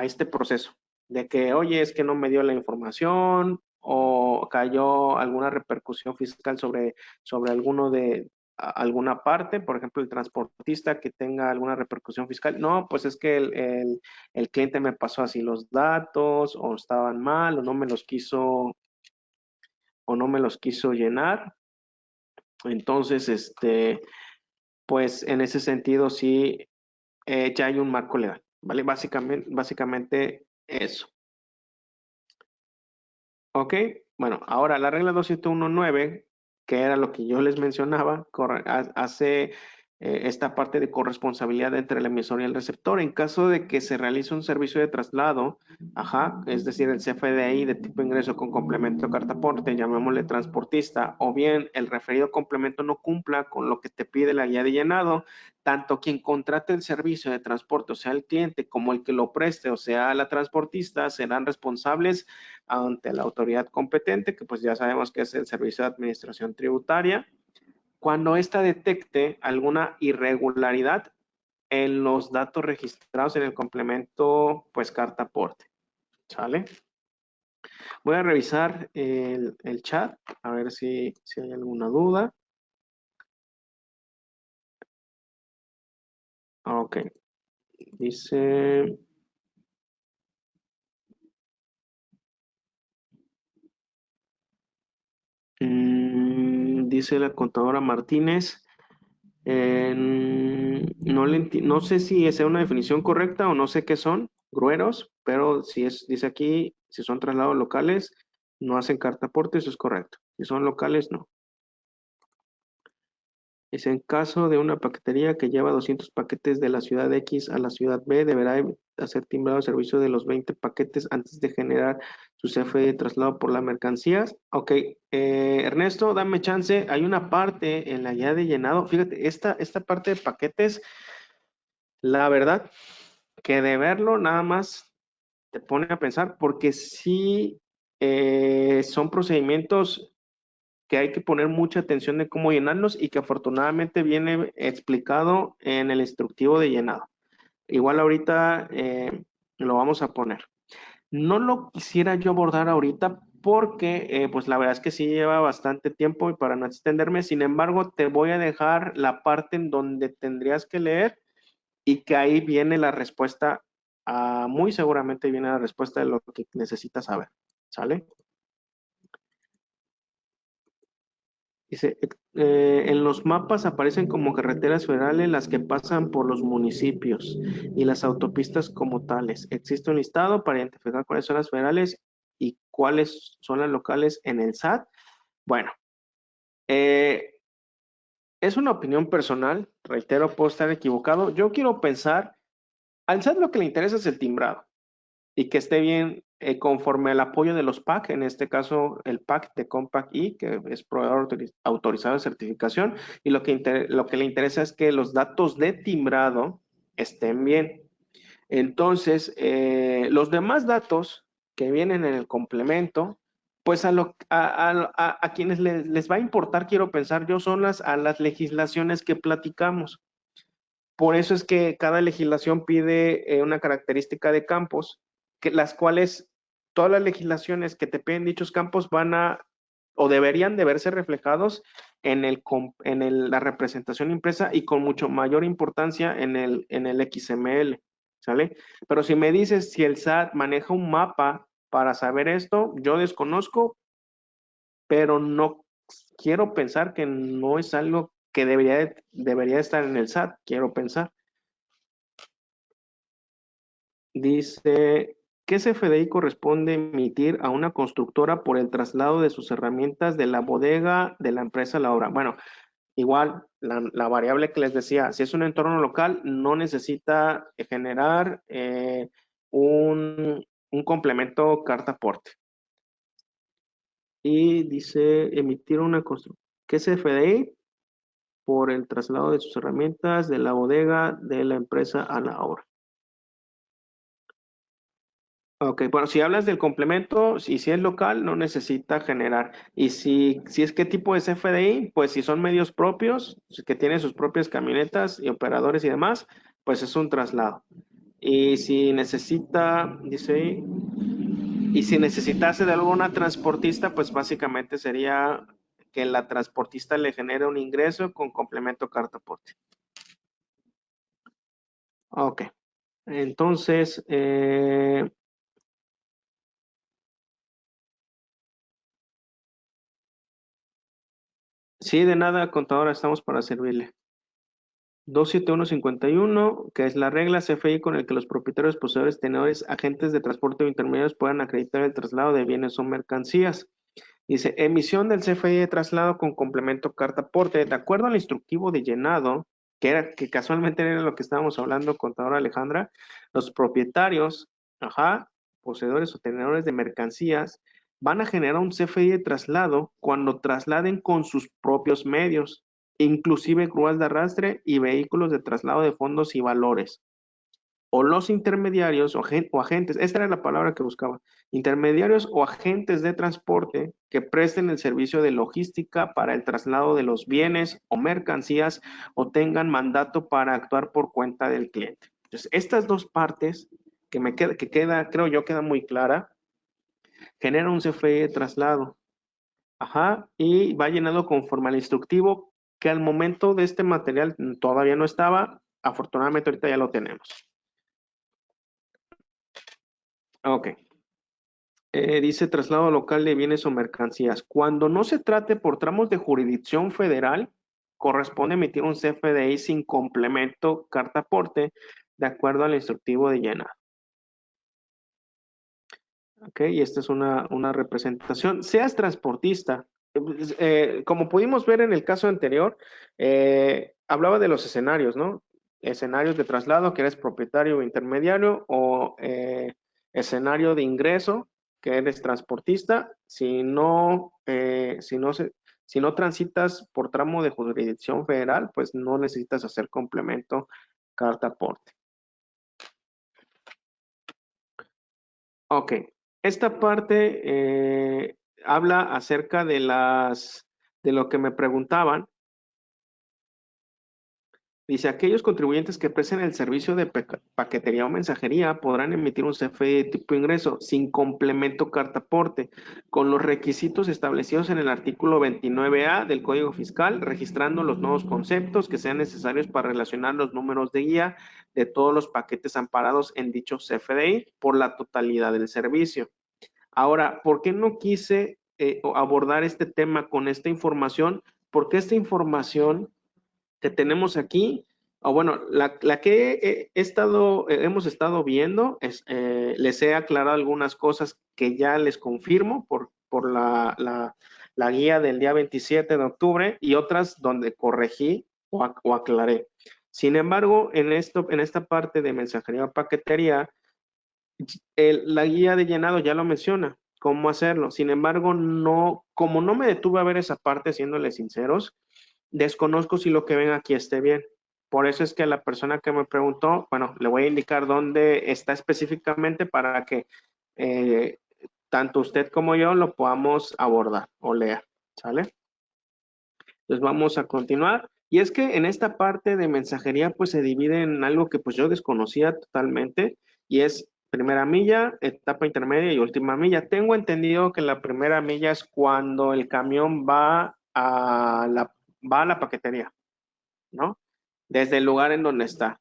este proceso, de que, oye, es que no me dio la información o cayó alguna repercusión fiscal sobre alguno de alguna parte, por ejemplo, el transportista que tenga alguna repercusión fiscal. No, pues es que el cliente me pasó así los datos o estaban mal o no me los quiso llenar. Entonces, pues en ese sentido sí ya hay un marco legal, ¿vale? Básicamente eso. Ok, bueno, ahora la regla 2719, que era lo que yo les mencionaba, hace esta parte de corresponsabilidad entre el emisor y el receptor. En caso de que se realice un servicio de traslado, ajá, es decir, el CFDI de tipo ingreso con complemento cartaporte, llamémosle transportista, o bien el referido complemento no cumpla con lo que te pide la guía de llenado, tanto quien contrate el servicio de transporte, o sea, el cliente, como el que lo preste, o sea, la transportista, serán responsables ante la autoridad competente, que pues ya sabemos que es el Servicio de Administración Tributaria, cuando ésta detecte alguna irregularidad en los datos registrados en el complemento, pues carta aporte. ¿Sale? Voy a revisar el chat, a ver si hay alguna duda. Ok, dice... dice la contadora Martínez, no sé si sea una definición correcta o no sé qué son, grueros, pero dice aquí, si son traslados locales, no hacen carta aporte, eso es correcto. Si son locales, no. Es en caso de una paquetería que lleva 200 paquetes de la ciudad X a la ciudad B, deberá hacer timbrado el servicio de los 20 paquetes antes de generar su CFE de traslado por las mercancías. Ok, Ernesto, dame chance. Hay una parte en la guía de llenado. Fíjate, esta parte de paquetes, la verdad, que de verlo nada más te pone a pensar, porque sí son procedimientos que hay que poner mucha atención de cómo llenarlos y que afortunadamente viene explicado en el instructivo de llenado. Igual ahorita lo vamos a poner. No lo quisiera yo abordar ahorita porque pues la verdad es que sí lleva bastante tiempo y para no extenderme, sin embargo te voy a dejar la parte en donde tendrías que leer y que ahí viene la respuesta, muy seguramente viene la respuesta de lo que necesitas saber. ¿Sale? Dice, en los mapas aparecen como carreteras federales las que pasan por los municipios y las autopistas como tales. Existe un listado para identificar cuáles son las federales y cuáles son las locales en el SAT. Bueno, eh, es una opinión personal, reitero, puedo estar equivocado. Yo quiero pensar, al SAT lo que le interesa es el timbrado y que esté bien conforme al apoyo de los PAC, en este caso el PAC de Compact I, que es proveedor autorizado de certificación, y lo que le interesa es que los datos de timbrado estén bien. Entonces, los demás datos que vienen en el complemento, pues a quienes les va a importar, quiero pensar yo, son a las legislaciones que platicamos. Por eso es que cada legislación pide una característica de campos, que las cuales todas las legislaciones que te piden dichos campos van a o deberían de verse reflejados la representación impresa y con mucho mayor importancia en el XML, ¿sale? Pero si me dices si el SAT maneja un mapa para saber esto. Yo desconozco, pero no quiero pensar que no es algo que debería estar en el SAT, quiero pensar. Dice, ¿qué CFDI corresponde emitir a una constructora por el traslado de sus herramientas de la bodega de la empresa a la obra? Bueno, igual, la variable que les decía, si es un entorno local, no necesita generar un complemento carta aporte. Y dice, emitir una constructora. ¿Qué CFDI? Por el traslado de sus herramientas de la bodega de la empresa a la obra. Ok, bueno, si hablas del complemento, si es local, no necesita generar. Y si es qué tipo de CFDI, pues si son medios propios, que tienen sus propias camionetas y operadores y demás, pues es un traslado. Y si necesita, dice ahí, y si necesitase de alguna transportista, pues básicamente sería que la transportista le genere un ingreso con complemento carta aporte. Ok, entonces, sí, de nada, contadora, estamos para servirle. 27151, que es la regla CFI con el que los propietarios, poseedores, tenedores, agentes de transporte o intermediarios puedan acreditar el traslado de bienes o mercancías. Dice, emisión del CFI de traslado con complemento carta aporte. De acuerdo al instructivo de llenado, que casualmente era lo que estábamos hablando, contadora Alejandra, los propietarios, poseedores o tenedores de mercancías, van a generar un CFI de traslado cuando trasladen con sus propios medios, inclusive grúas de arrastre y vehículos de traslado de fondos y valores. O los intermediarios o agentes, esta era la palabra que buscaba, intermediarios o agentes de transporte que presten el servicio de logística para el traslado de los bienes o mercancías o tengan mandato para actuar por cuenta del cliente. Entonces, estas dos partes creo yo, queda muy clara, genera un CFE de traslado. Y va llenado conforme al instructivo que al momento de este material todavía no estaba. Afortunadamente ahorita ya lo tenemos. Ok. Dice traslado local de bienes o mercancías. Cuando no se trate por tramos de jurisdicción federal, corresponde emitir un CFDI sin complemento carta aporte de acuerdo al instructivo de llenado. Ok, y esta es una representación. Seas transportista, como pudimos ver en el caso anterior, hablaba de los escenarios, ¿no? Escenarios de traslado, que eres propietario o intermediario, o escenario de ingreso, que eres transportista. Si no transitas por tramo de jurisdicción federal, pues no necesitas hacer complemento carta aporte. Ok, esta parte habla acerca de lo que me preguntaban. Dice, aquellos contribuyentes que presten el servicio de paquetería o mensajería podrán emitir un CFE de tipo ingreso sin complemento carta aporte, con los requisitos establecidos en el artículo 29A del Código Fiscal, registrando los nuevos conceptos que sean necesarios para relacionar los números de guía de todos los paquetes amparados en dicho CFDI por la totalidad del servicio. Ahora, ¿por qué no quise abordar este tema con esta información? Porque esta información que tenemos aquí, o bueno, la que hemos estado viendo, les he aclarado algunas cosas que ya les confirmo por la guía del día 27 de octubre y otras donde corregí o aclaré. Sin embargo, en esta parte de mensajería o paquetería, la guía de llenado ya lo menciona, cómo hacerlo. Sin embargo, como no me detuve a ver esa parte, siéndoles sinceros, desconozco si lo que ven aquí esté bien. Por eso es que la persona que me preguntó, bueno, le voy a indicar dónde está específicamente para que tanto usted como yo lo podamos abordar o leer, ¿sale? Entonces vamos a continuar. Y es que en esta parte de mensajería pues se divide en algo que pues yo desconocía totalmente y es primera milla, etapa intermedia y última milla. Tengo entendido que la primera milla es cuando el camión va a la paquetería, ¿no? Desde el lugar en donde está.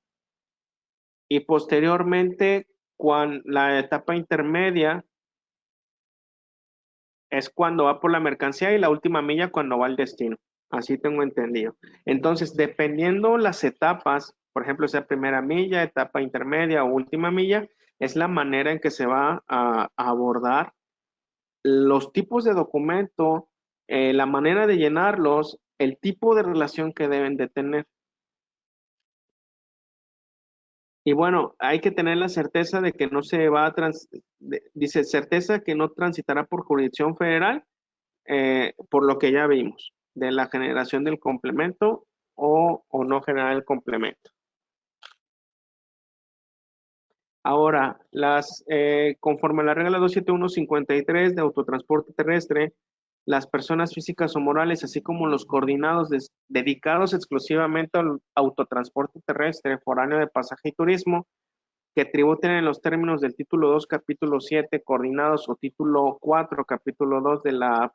Y posteriormente, la etapa intermedia Es cuando va por la mercancía y la última milla cuando va al destino. Así tengo entendido. Entonces, dependiendo las etapas, por ejemplo, sea primera milla, etapa intermedia o última milla, es la manera en que se va a abordar los tipos de documento, la manera de llenarlos, el tipo de relación que deben de tener. Y bueno, hay que tener la certeza de que no se va a dice certeza que no transitará por jurisdicción federal, por lo que ya vimos, de la generación del complemento o no generar el complemento. Ahora, conforme a la regla 27153 de autotransporte terrestre, las personas físicas o morales, así como los coordinados dedicados exclusivamente al autotransporte terrestre, foráneo de pasaje y turismo, que tributen en los términos del título 2, capítulo 7, coordinados, o título 4, capítulo 2 de la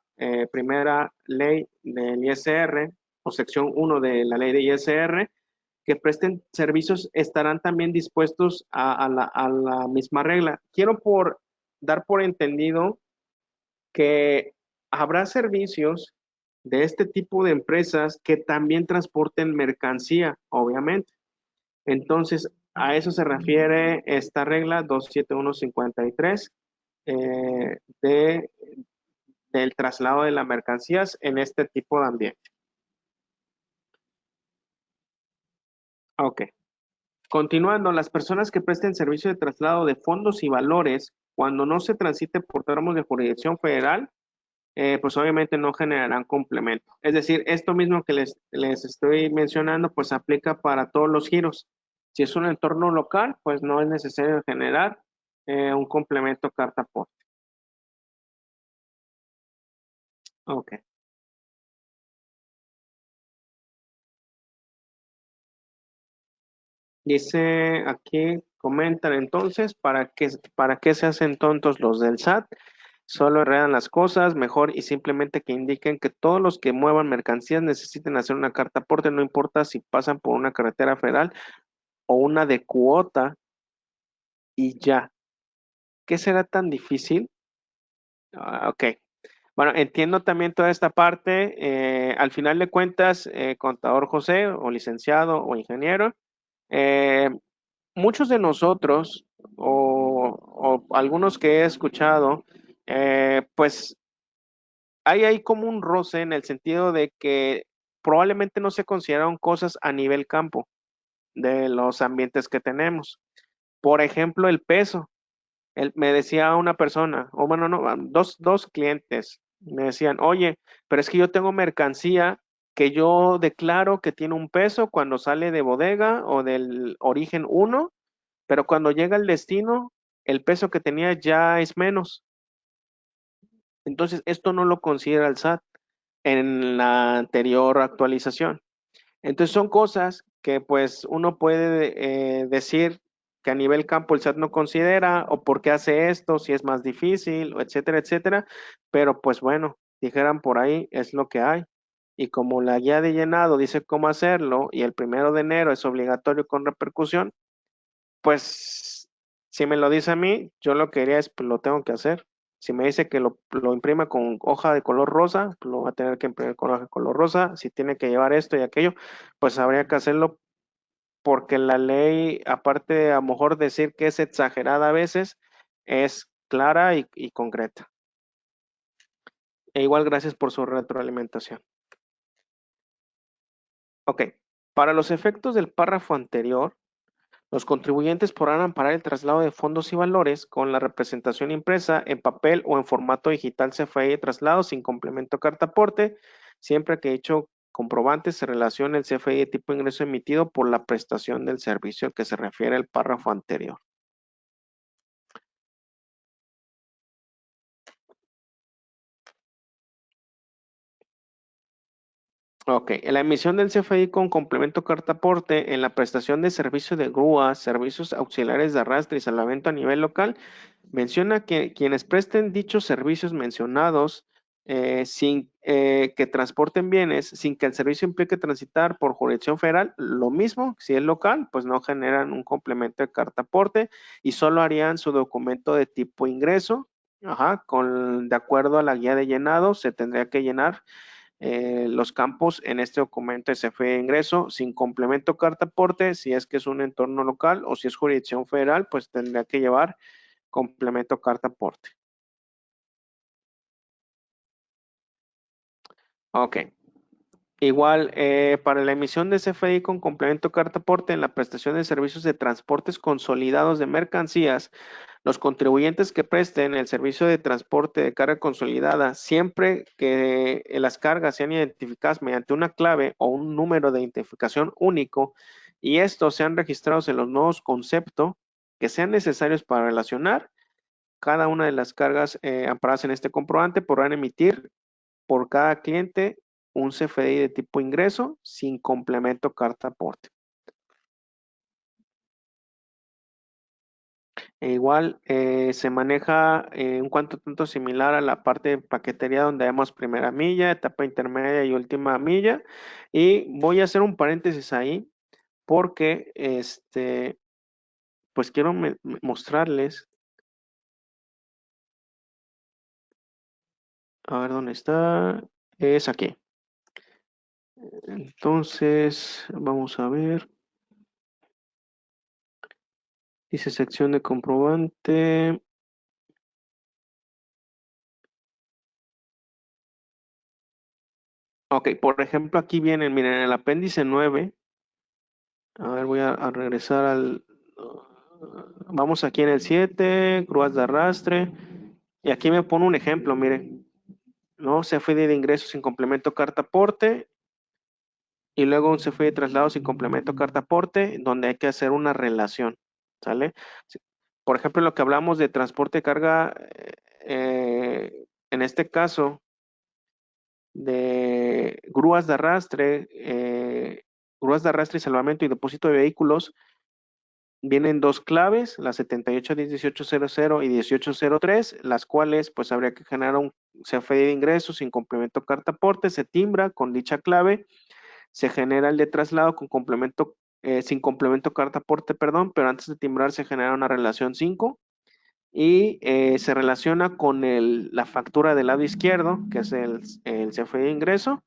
primera ley del ISR, o sección 1 de la ley de ISR, que presten servicios estarán también dispuestos a la misma regla. Quiero dar por entendido que habrá servicios de este tipo de empresas que también transporten mercancía, obviamente. Entonces, a eso se refiere esta regla 27153 del traslado de las mercancías en este tipo de ambiente. Ok. Continuando, las personas que presten servicio de traslado de fondos y valores, cuando no se transite por tramos de jurisdicción federal, pues obviamente no generarán complemento. Es decir, esto mismo que les estoy mencionando, pues aplica para todos los giros. Si es un entorno local, pues no es necesario generar un complemento carta aporte. Ok. Dice aquí, comentan entonces, para qué se hacen tontos los del SAT? Solo enredan las cosas, mejor y simplemente que indiquen que todos los que muevan mercancías necesiten hacer una carta aporte, no importa si pasan por una carretera federal o una de cuota y ya. ¿Qué será tan difícil? Ok. Bueno, entiendo también toda esta parte. Al final de cuentas, contador José, o licenciado o ingeniero, eh, muchos de nosotros, o algunos que he escuchado, pues hay como un roce en el sentido de que probablemente no se consideraron cosas a nivel campo de los ambientes que tenemos. Por ejemplo, el peso. Me decía una persona, o bueno, no, dos clientes, me decían, oye, pero es que yo tengo mercancía que yo declaro que tiene un peso cuando sale de bodega o del origen uno, pero cuando llega al destino, el peso que tenía ya es menos. Entonces, esto no lo considera el SAT en la anterior actualización. Entonces son cosas que pues uno puede decir que a nivel campo el SAT no considera o por qué hace esto, si es más difícil, etcétera, etcétera. Pero pues bueno, dijeran por ahí, es lo que hay. Y como la guía de llenado dice cómo hacerlo y el 1 de enero es obligatorio con repercusión, pues si me lo dice a mí, yo lo que haría es, pues, lo tengo que hacer. Si me dice que lo imprima con hoja de color rosa, pues lo va a tener que imprimir con hoja de color rosa. Si tiene que llevar esto y aquello, pues habría que hacerlo porque la ley, aparte de a lo mejor decir que es exagerada a veces, es clara y concreta. E igual gracias por su retroalimentación. Ok, para los efectos del párrafo anterior, los contribuyentes podrán amparar el traslado de fondos y valores con la representación impresa en papel o en formato digital CFDI de traslado sin complemento carta aporte, siempre que dicho comprobante se relacione el CFDI de tipo de ingreso emitido por la prestación del servicio al que se refiere el párrafo anterior. Ok, en la emisión del CFDI con complemento carta aporte, en la prestación de servicio de grúa, servicios auxiliares de arrastre y salvamento a nivel local, menciona que quienes presten dichos servicios mencionados sin que transporten bienes, sin que el servicio implique transitar por jurisdicción federal, lo mismo, si es local, pues no generan un complemento de carta aporte y solo harían su documento de tipo ingreso Ajá, de acuerdo a la guía de llenado, se tendría que llenar los campos en este documento SF de ingreso sin complemento carta aporte, si es que es un entorno local o si es jurisdicción federal, pues tendría que llevar complemento carta aporte. Ok. Igual, para la emisión de CFDI con complemento carta aporte en la prestación de servicios de transportes consolidados de mercancías, los contribuyentes que presten el servicio de transporte de carga consolidada, siempre que las cargas sean identificadas mediante una clave o un número de identificación único y estos sean registrados en los nuevos conceptos que sean necesarios para relacionar cada una de las cargas amparadas en este comprobante, podrán emitir por cada cliente un CFDI de tipo ingreso sin complemento carta aporte. Igual se maneja un cuanto tanto similar a la parte de paquetería donde vemos primera milla, etapa intermedia y última milla. Y voy a hacer un paréntesis ahí porque pues quiero mostrarles, a ver dónde está, es aquí. Entonces, vamos a ver, dice sección de comprobante. Ok, por ejemplo, aquí viene, miren, el apéndice 9. A ver, voy a regresar vamos aquí en el 7, grúas de arrastre. Y aquí me pone un ejemplo, miren, ¿no? CFDI de ingresos sin complemento carta aporte. Y luego un CFDI de traslado sin complemento carta aporte, donde hay que hacer una relación, ¿sale? Por ejemplo, lo que hablamos de transporte de carga, en este caso, de grúas de arrastre y salvamento y depósito de vehículos, vienen dos claves, la 7810-1800 y 1803, las cuales pues habría que generar un CFDI de ingresos sin complemento carta aporte, se timbra con dicha clave, se genera el de traslado con complemento, sin complemento carta aporte, perdón, pero antes de timbrar se genera una relación 5 y se relaciona con la factura del lado izquierdo, que es el CFDI de ingreso,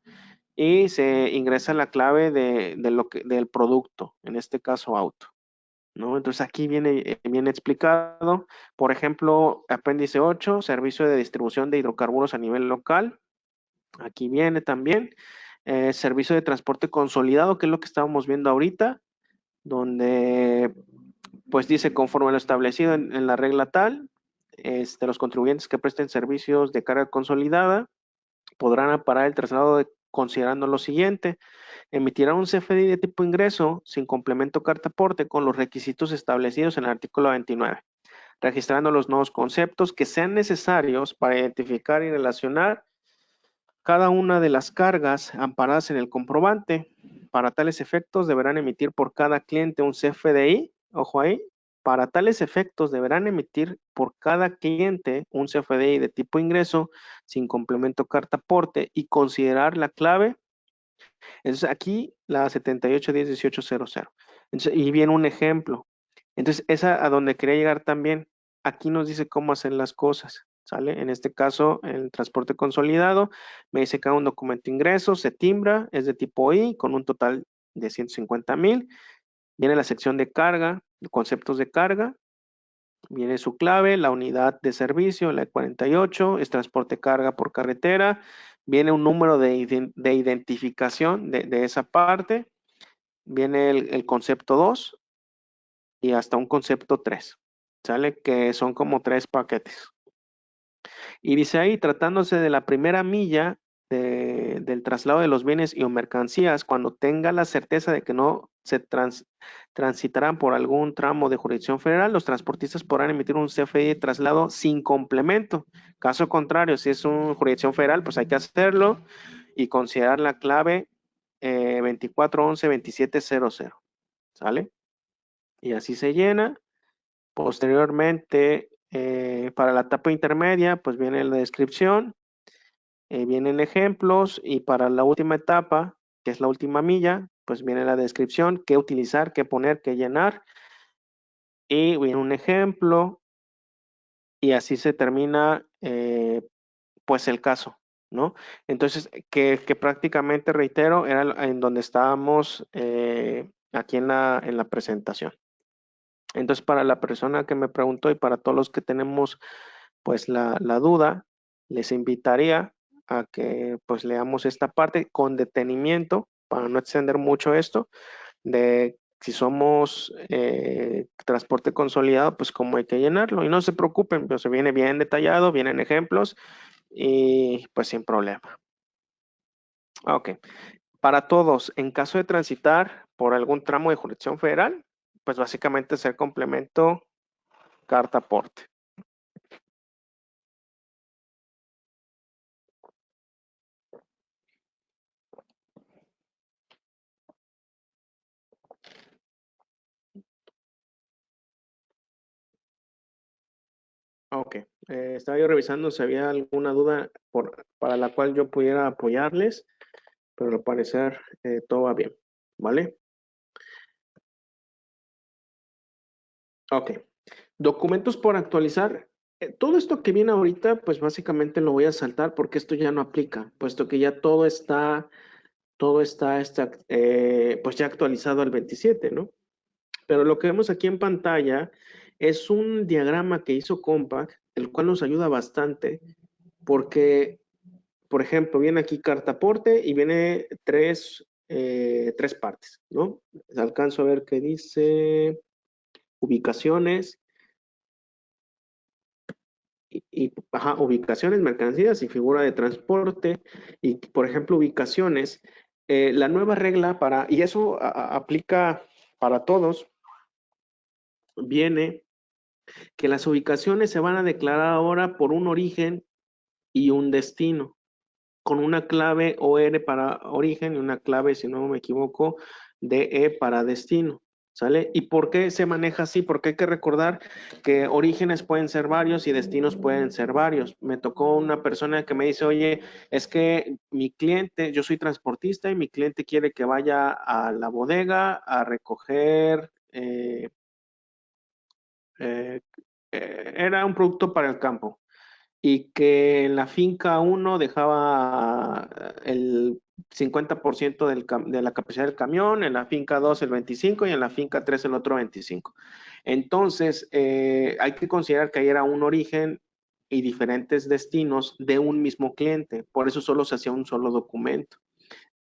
y se ingresa la clave del producto, en este caso auto, ¿no? Entonces aquí viene explicado, por ejemplo, apéndice 8, servicio de distribución de hidrocarburos a nivel local. Aquí viene también servicio de transporte consolidado, que es lo que estábamos viendo ahorita, donde pues dice conforme a lo establecido en la regla tal, los contribuyentes que presten servicios de carga consolidada podrán amparar el traslado considerando lo siguiente: emitirá un CFDI de tipo ingreso sin complemento carta aporte con los requisitos establecidos en el artículo 29, registrando los nuevos conceptos que sean necesarios para identificar y relacionar cada una de las cargas amparadas en el comprobante. Para tales efectos deberán emitir por cada cliente un CFDI, ojo ahí, para tales efectos deberán emitir por cada cliente un CFDI de tipo ingreso sin complemento carta aporte y considerar la clave. Entonces aquí la 78101800. Entonces, y viene un ejemplo. Entonces, esa a donde quería llegar también. Aquí nos dice cómo hacer las cosas, ¿sale? En este caso, el transporte consolidado, me dice que un documento de ingreso, se timbra, es de tipo I, con un total de 150,000. Viene la sección de carga, conceptos de carga, viene su clave, la unidad de servicio, la E48, es transporte carga por carretera, viene un número de identificación de esa parte, viene el concepto 2 y hasta un concepto 3, ¿sale? Que son como 3 paquetes. Y dice ahí, tratándose de la primera milla del traslado de los bienes y o mercancías, cuando tenga la certeza de que no se transitarán por algún tramo de jurisdicción federal, los transportistas podrán emitir un CFDI de traslado sin complemento. Caso contrario, si es una jurisdicción federal, pues hay que hacerlo y considerar la clave 2411-2700, ¿sale? Y así se llena. Posteriormente, para la etapa intermedia, pues viene la descripción, vienen ejemplos y para la última etapa, que es la última milla, pues viene la descripción, qué utilizar, qué poner, qué llenar y viene un ejemplo y así se termina pues el caso, ¿no? Entonces, que prácticamente, reitero, era en donde estábamos aquí en la presentación. Entonces, para la persona que me preguntó y para todos los que tenemos pues la duda, les invitaría a que pues leamos esta parte con detenimiento para no extender mucho esto, de si somos transporte consolidado, pues cómo hay que llenarlo. Y no se preocupen, pues viene bien detallado, vienen ejemplos y pues sin problema. Ok. Para todos, en caso de transitar por algún tramo de jurisdicción federal, pues básicamente ser complemento carta aporte. Ok, estaba yo revisando si había alguna duda para la cual yo pudiera apoyarles, pero al parecer todo va bien, ¿vale? Ok, documentos por actualizar. Todo esto que viene ahorita, pues básicamente lo voy a saltar porque esto ya no aplica, puesto que ya pues ya actualizado al 27, ¿no? Pero lo que vemos aquí en pantalla es un diagrama que hizo Compaq, el cual nos ayuda bastante porque, por ejemplo, viene aquí carta aporte y viene tres partes, ¿no? Alcanzo a ver que dice ubicaciones ubicaciones, mercancías y figura de transporte. Y, por ejemplo, ubicaciones, la nueva regla y eso aplica para todos, viene que las ubicaciones se van a declarar ahora por un origen y un destino, con una clave OR para origen y una clave, si no me equivoco, DE para destino. ¿Sale? ¿Y por qué se maneja así? Porque hay que recordar que orígenes pueden ser varios y destinos pueden ser varios. Me tocó una persona que me dice, oye, es que mi cliente, yo soy transportista y mi cliente quiere que vaya a la bodega a recoger eh, era un producto para el campo y que en la finca uno dejaba el 50% de la capacidad del camión, en la finca 2 el 25% y en la finca 3 el otro 25%. Entonces, hay que considerar que ahí era un origen y diferentes destinos de un mismo cliente, por eso solo se hacía un solo documento.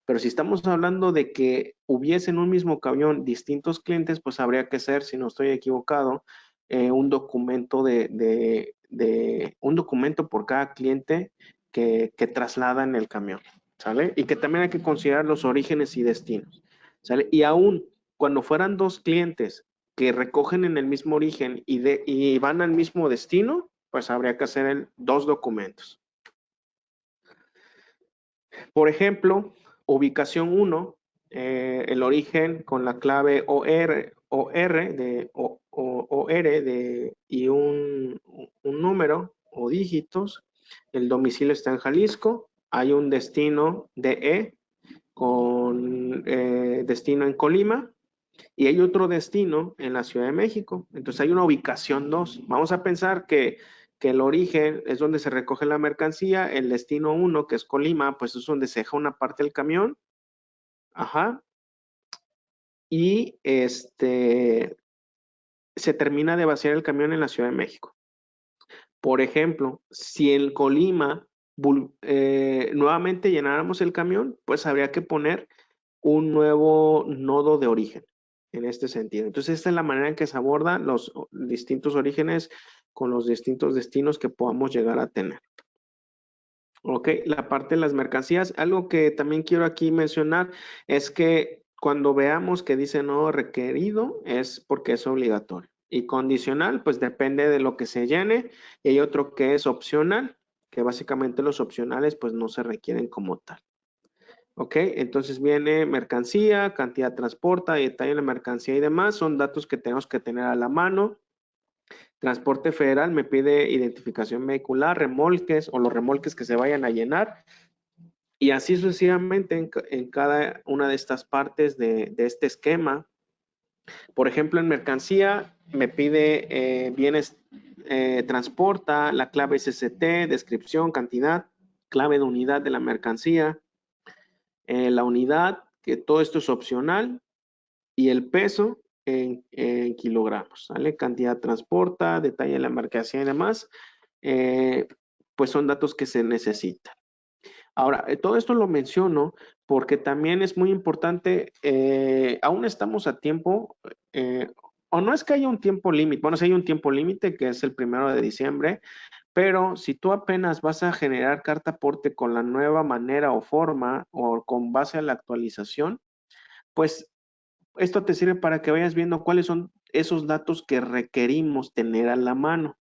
Pero si estamos hablando de que hubiese en un mismo camión distintos clientes, pues habría que ser, si no estoy equivocado, un documento un documento por cada cliente que traslada en el camión, ¿sale? Y que también hay que considerar los orígenes y destinos, ¿sale? Y aún cuando fueran dos clientes que recogen en el mismo origen y van al mismo destino, pues habría que hacer dos documentos. Por ejemplo, ubicación 1, el origen con la clave y un número o dígitos. El domicilio está en Jalisco. Hay un destino DE con destino en Colima y hay otro destino en la Ciudad de México. Entonces hay una ubicación 2. Vamos a pensar que el origen es donde se recoge la mercancía, el destino 1, que es Colima, pues es donde se deja una parte del camión. Ajá. Y se termina de vaciar el camión en la Ciudad de México. Por ejemplo, si en Colima nuevamente llenáramos el camión, pues habría que poner un nuevo nodo de origen en este sentido. Entonces, esta es la manera en que se abordan los distintos orígenes con los distintos destinos que podamos llegar a tener. Ok, la parte de las mercancías, algo que también quiero aquí mencionar es que cuando veamos que dice no requerido es porque es obligatorio. Y condicional, pues depende de lo que se llene. Y hay otro que es opcional, que básicamente los opcionales pues no se requieren como tal. Ok, entonces viene mercancía, cantidad de transporte, detalle de la mercancía y demás. Son datos que tenemos que tener a la mano. Transporte federal me pide identificación vehicular, remolques o los remolques que se vayan a llenar. Y así sucesivamente en cada una de estas partes de este esquema. Por ejemplo, en mercancía, me pide bienes, transporta, la clave SST, descripción, cantidad, clave de unidad de la mercancía, la unidad, que todo esto es opcional, y el peso en kilogramos, ¿sale? Cantidad transporta, detalle de la mercancía y demás, eh, pues son datos que se necesitan. Ahora, todo esto lo menciono porque también es muy importante, aún estamos a tiempo, o no es que haya un tiempo límite, bueno, sí hay un tiempo límite que es el 1 de diciembre, pero si tú apenas vas a generar carta aporte con la nueva manera o forma o con base a la actualización, pues esto te sirve para que vayas viendo cuáles son esos datos que requerimos tener a la mano,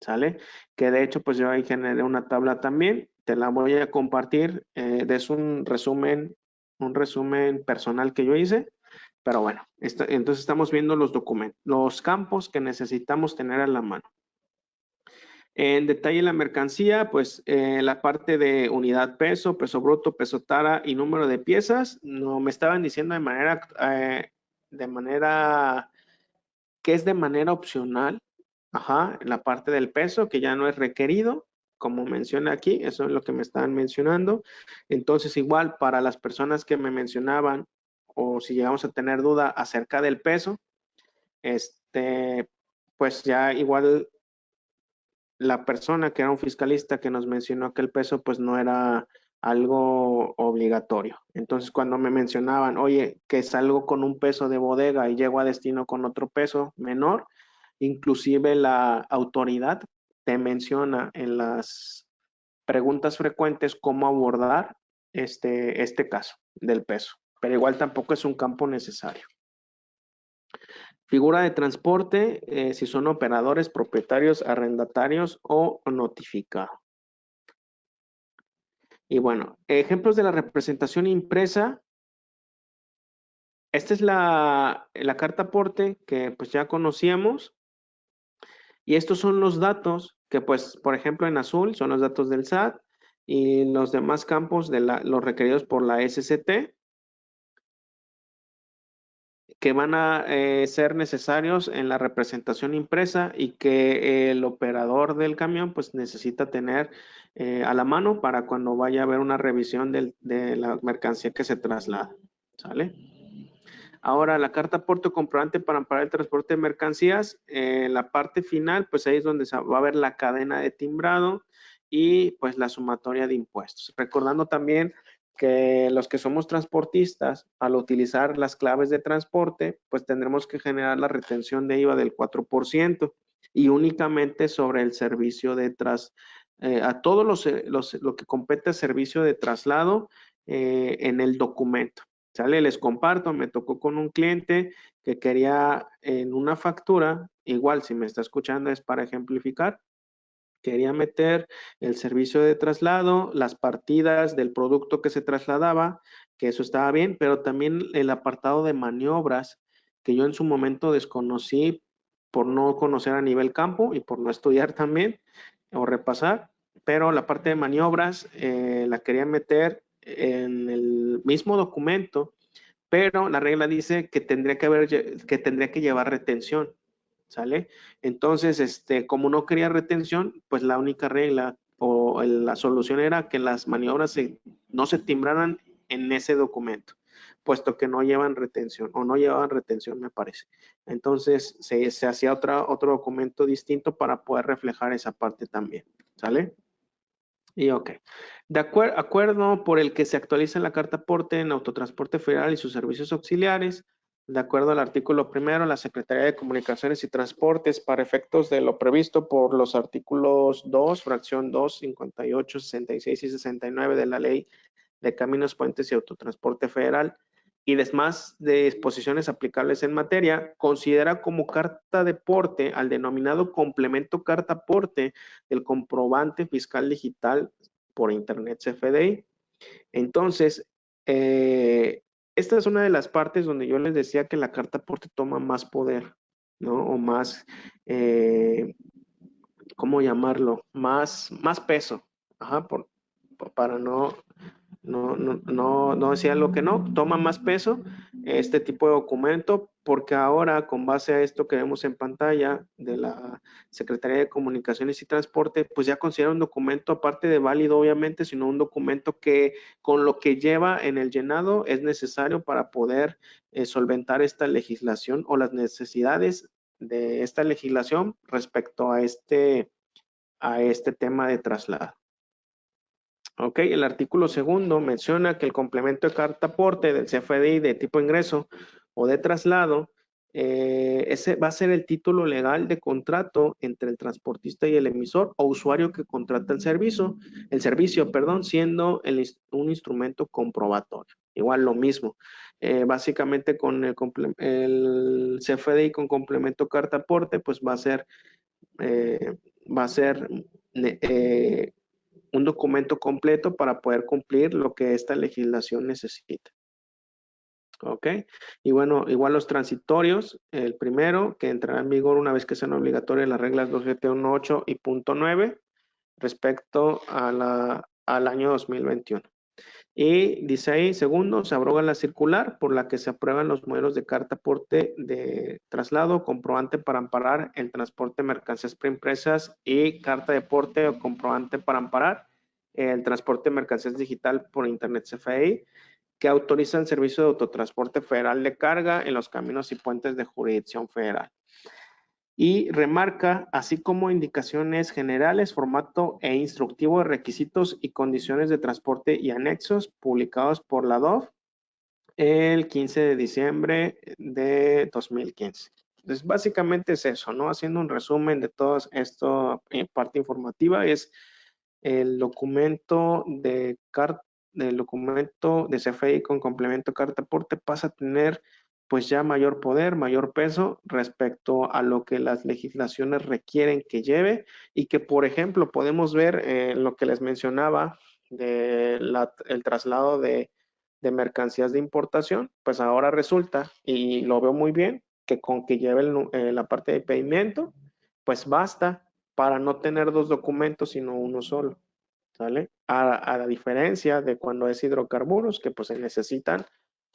¿sale? Que de hecho, pues yo ahí generé una tabla también, te la voy a compartir, es un resumen personal que yo hice, pero bueno, entonces estamos viendo los documentos, los campos que necesitamos tener a la mano. En detalle la mercancía, pues la parte de unidad peso, peso bruto, peso tara y número de piezas, no me estaban diciendo de manera que es de manera opcional, ajá, la parte del peso que ya no es requerido, como menciona aquí, eso es lo que me estaban mencionando. Entonces, igual para las personas que me mencionaban o si llegamos a tener duda acerca del peso, pues ya igual la persona que era un fiscalista que nos mencionó que el peso pues no era algo obligatorio. Entonces cuando me mencionaban, oye, que salgo con un peso de bodega y llego a destino con otro peso menor, inclusive la autoridad te menciona en las preguntas frecuentes cómo abordar este caso del peso, pero igual tampoco es un campo necesario. Figura de transporte, si son operadores, propietarios, arrendatarios o notificado. Y bueno, ejemplos de la representación impresa. Esta es la carta aporte que pues ya conocíamos. Y estos son los datos que pues, por ejemplo, en azul son los datos del SAT y los demás campos de los requeridos por la SCT, que van a ser necesarios en la representación impresa y que el operador del camión pues necesita tener a la mano para cuando vaya a haber una revisión de la mercancía que se traslada, ¿sale? Ahora, la carta aporte comprobante para amparar el transporte de mercancías, en la parte final, pues ahí es donde va a haber la cadena de timbrado y pues la sumatoria de impuestos. Recordando también que los que somos transportistas, al utilizar las claves de transporte, pues tendremos que generar la retención de IVA del 4% y únicamente sobre el servicio de a todos lo que compete servicio de traslado en el documento. ¿Sale? Les comparto, me tocó con un cliente que quería en una factura, igual si me está escuchando es para ejemplificar, quería meter el servicio de traslado, las partidas del producto que se trasladaba, que eso estaba bien, pero también el apartado de maniobras, que yo en su momento desconocí por no conocer a nivel campo y por no estudiar también o repasar, pero la parte de maniobras la quería meter en el mismo documento, pero la regla dice que tendría que llevar retención. ¿Sale? Entonces, como no quería retención, pues la única regla o la solución era que las maniobras no se timbraran en ese documento, puesto que no llevan retención o no llevaban retención, me parece. Entonces, se hacía otro documento distinto para poder reflejar esa parte también, ¿sale? Y ok. De acuerdo por el que se actualiza la carta aporte en Autotransporte Federal y sus servicios auxiliares, de acuerdo al artículo primero, la Secretaría de Comunicaciones y Transportes, para efectos de lo previsto por los artículos 2, fracción 2, 58, 66 y 69 de la Ley de Caminos, Puentes y Autotransporte Federal y demás de disposiciones aplicables en materia, considera como carta de porte al denominado complemento carta aporte del comprobante fiscal digital por Internet CFDI. Entonces, esta es una de las partes donde yo les decía que la carta aporte toma más poder, ¿no? O más, ¿cómo llamarlo? Más peso. Ajá, para no decía lo que no, toma más peso este tipo de documento, porque ahora con base a esto que vemos en pantalla de la Secretaría de Comunicaciones y Transporte, pues ya considera un documento aparte de válido, obviamente, sino un documento que con lo que lleva en el llenado es necesario para poder solventar esta legislación o las necesidades de esta legislación respecto a este tema de traslado. Ok, el artículo segundo menciona que el complemento de carta aporte del CFDI de tipo ingreso o de traslado, ese va a ser el título legal de contrato entre el transportista y el emisor o usuario que contrata el servicio, perdón, siendo un instrumento comprobatorio. Igual lo mismo, básicamente con el CFDI con complemento carta aporte, pues va a ser eh, va a ser eh, un documento completo para poder cumplir lo que esta legislación necesita. ¿Ok? Y bueno, igual los transitorios, el primero que entrará en vigor una vez que sean obligatorias las reglas 2718 y punto 9 respecto al año 2021. Y dice ahí, segundo, se abroga la circular por la que se aprueban los modelos de carta aporte de traslado, comprobante para amparar el transporte de mercancías preimpresas y carta de porte o comprobante para amparar el transporte de mercancías digital por Internet CFDI, que autoriza el servicio de autotransporte federal de carga en los caminos y puentes de jurisdicción federal. Y remarca, así como indicaciones generales, formato e instructivo de requisitos y condiciones de transporte y anexos publicados por la DOF el 15 de diciembre de 2015. Entonces, básicamente es eso, ¿no? Haciendo un resumen de todo esto, parte informativa, es el documento del documento de CFI con complemento carta aporte pasa a tener pues ya mayor poder, mayor peso respecto a lo que las legislaciones requieren que lleve y que, por ejemplo, podemos ver lo que les mencionaba el traslado de mercancías de importación, pues ahora resulta, y lo veo muy bien, que con que lleve la parte de pedimento, pues basta para no tener dos documentos, sino uno solo, ¿sale? A la diferencia de cuando es hidrocarburos, que pues se necesitan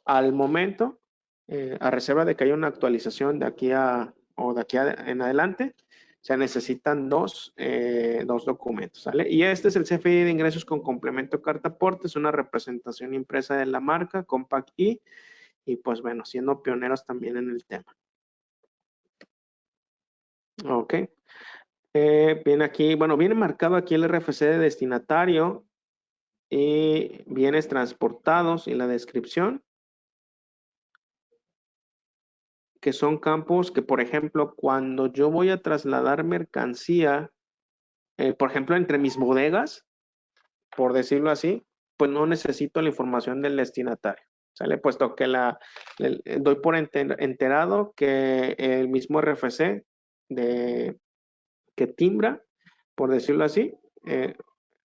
al momento, a reserva de que haya una actualización de aquí en adelante, se necesitan dos documentos, ¿sale? Y este es el CFDI de ingresos con complemento carta aporte, es una representación impresa de la marca, Compact I, y pues bueno, siendo pioneros también en el tema. Ok. Viene aquí, bueno, viene marcado aquí el RFC de destinatario y bienes transportados y la descripción, que son campos que, por ejemplo, cuando yo voy a trasladar mercancía, por ejemplo, entre mis bodegas, por decirlo así, pues no necesito la información del destinatario, ¿sale? Puesto que doy por enterado que el mismo RFC que timbra, por decirlo así,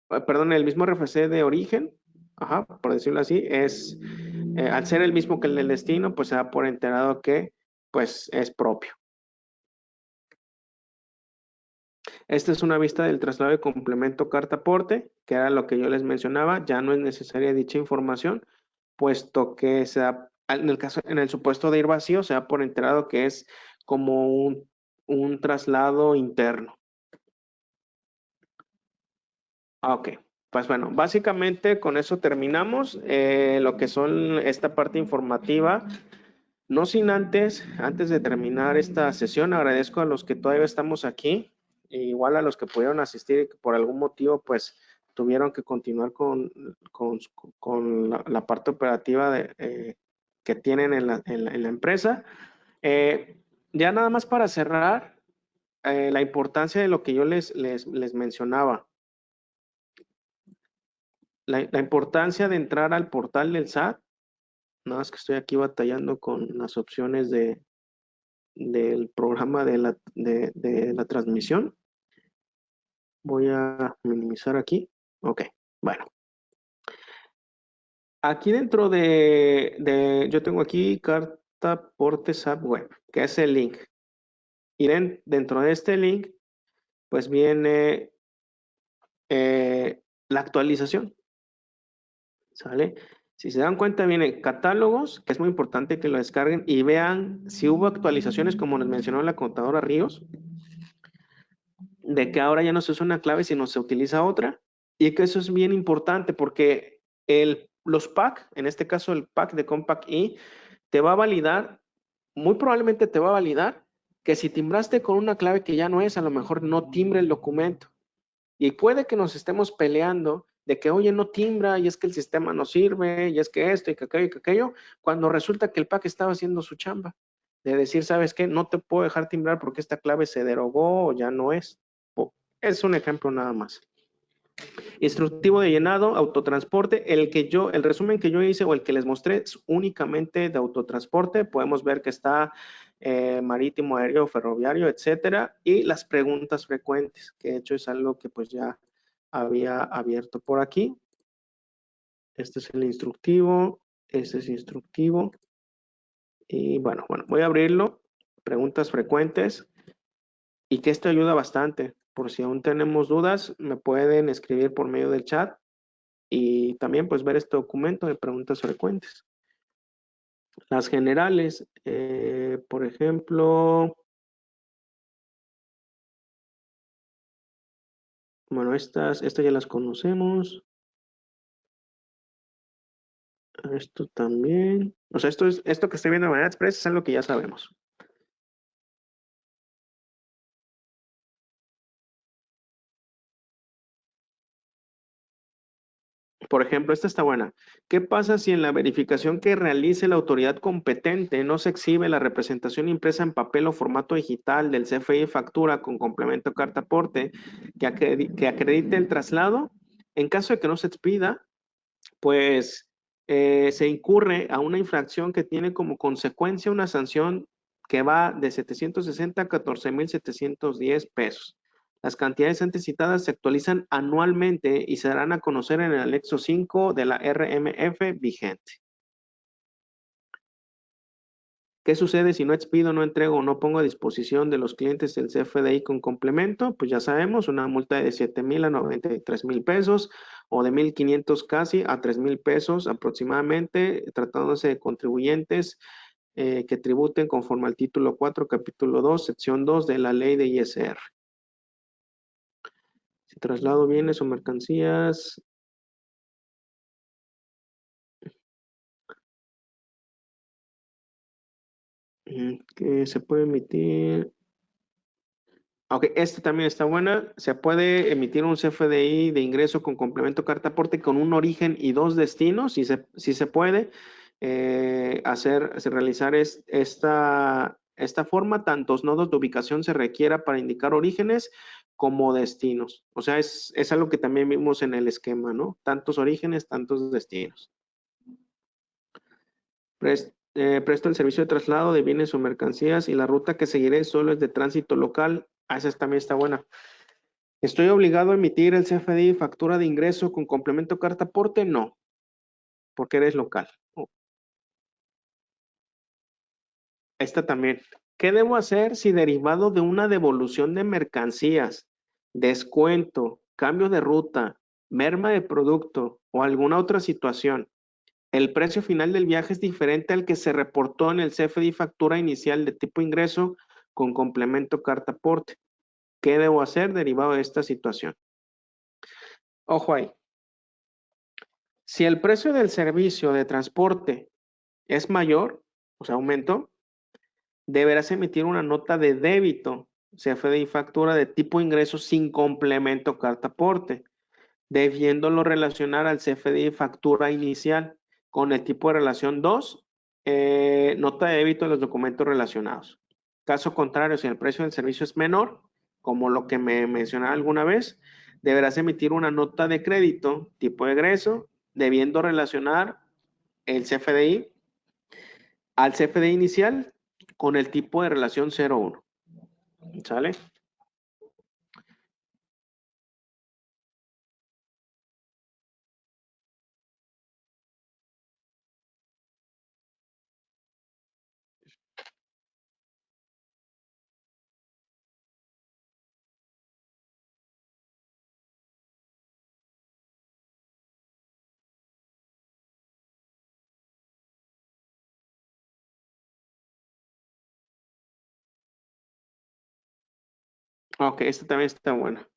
perdón, el mismo RFC de origen, ajá, por decirlo así, al ser el mismo que el del destino, pues se da por enterado que pues es propio. Esta es una vista del traslado de complemento carta aporte, que era lo que yo les mencionaba, ya no es necesaria dicha información, puesto que en el supuesto de ir vacío, se da por enterado que es como un traslado interno. Ok, pues bueno, básicamente con eso terminamos lo que son esta parte informativa. No sin antes de terminar esta sesión, agradezco a los que todavía estamos aquí, e igual a los que pudieron asistir y que por algún motivo pues tuvieron que continuar con la parte operativa que tienen en la empresa. Ya nada más para cerrar, la importancia de lo que yo les mencionaba. La importancia de entrar al portal del SAT, nada más que estoy aquí batallando con las opciones del programa de la transmisión. Voy a minimizar aquí. Ok, bueno. Aquí dentro yo tengo aquí carta porte SAT web, que es el link. Y dentro de este link, pues viene la actualización. ¿Sale? Si se dan cuenta, viene catálogos, que es muy importante que lo descarguen y vean si hubo actualizaciones, como nos mencionó la contadora Ríos, de que ahora ya no se usa una clave, sino se utiliza otra. Y que eso es bien importante porque los pack, en este caso el pack de Compact E, te va a validar, muy probablemente te va a validar que si timbraste con una clave que ya no es, a lo mejor no timbre el documento. Y puede que nos estemos peleando de que, oye, no timbra, y es que el sistema no sirve, y es que esto, y que aquello, cuando resulta que el pack estaba haciendo su chamba. De decir, ¿sabes qué? No te puedo dejar timbrar porque esta clave se derogó o ya no es. Es un ejemplo nada más. Instructivo de llenado, autotransporte. El resumen que yo hice o el que les mostré es únicamente de autotransporte. Podemos ver que está marítimo, aéreo, ferroviario, etcétera. Y las preguntas frecuentes, que de hecho es algo que pues ya había abierto por aquí. Este es el instructivo, este es instructivo. Y bueno, voy a abrirlo. Preguntas frecuentes. Y que esto ayuda bastante. Por si aún tenemos dudas, me pueden escribir por medio del chat y también pues ver este documento de preguntas frecuentes. Las generales, por ejemplo, bueno, estas ya las conocemos. Esto también. O sea, esto que estoy viendo de manera express es algo que ya sabemos. Por ejemplo, esta está buena. ¿Qué pasa si en la verificación que realice la autoridad competente no se exhibe la representación impresa en papel o formato digital del CFI factura con complemento carta aporte que acredite el traslado? En caso de que no se expida, pues se incurre a una infracción que tiene como consecuencia una sanción que va de 760 a 14,710 pesos. Las cantidades antes citadas se actualizan anualmente y se darán a conocer en el anexo 5 de la RMF vigente. ¿Qué sucede si no expido, no entrego o no pongo a disposición de los clientes el CFDI con complemento? Pues ya sabemos, una multa de 7,000 a 93,000 pesos o de 1,500 casi a 3,000 pesos aproximadamente, tratándose de contribuyentes que tributen conforme al título 4, capítulo 2, sección 2 de la ley de ISR. Si traslado bienes o mercancías, que se puede emitir. Ok, esta también está buena. Se puede emitir un CFDI de ingreso con complemento carta aporte con un origen y dos destinos, si se puede realizar esta forma. Tantos nodos de ubicación se requiera para indicar orígenes como destinos. O sea, es algo que también vimos en el esquema, ¿no? Tantos orígenes, tantos destinos. Presto el servicio de traslado de bienes o mercancías y la ruta que seguiré solo es de tránsito local. Ah, esa también está buena. ¿Estoy obligado a emitir el CFDI factura de ingreso con complemento carta aporte? No, porque eres local. Esta también. ¿Qué debo hacer si derivado de una devolución de mercancías, descuento, cambio de ruta, merma de producto o alguna otra situación, el precio final del viaje es diferente al que se reportó en el CFDI factura inicial de tipo ingreso con complemento carta aporte? ¿Qué debo hacer derivado de esta situación? Ojo ahí. Si el precio del servicio de transporte es mayor, o sea, aumento, deberás emitir una nota de débito, CFDI factura de tipo ingreso sin complemento carta aporte, debiéndolo relacionar al CFDI factura inicial con el tipo de relación 2, nota de débito de los documentos relacionados. Caso contrario, si el precio del servicio es menor, como lo que me mencionaba alguna vez, deberás emitir una nota de crédito tipo de egreso, debiendo relacionar el CFDI al CFDI inicial con el tipo de relación 0,1. ¿Sale? Ok, esta también está buena.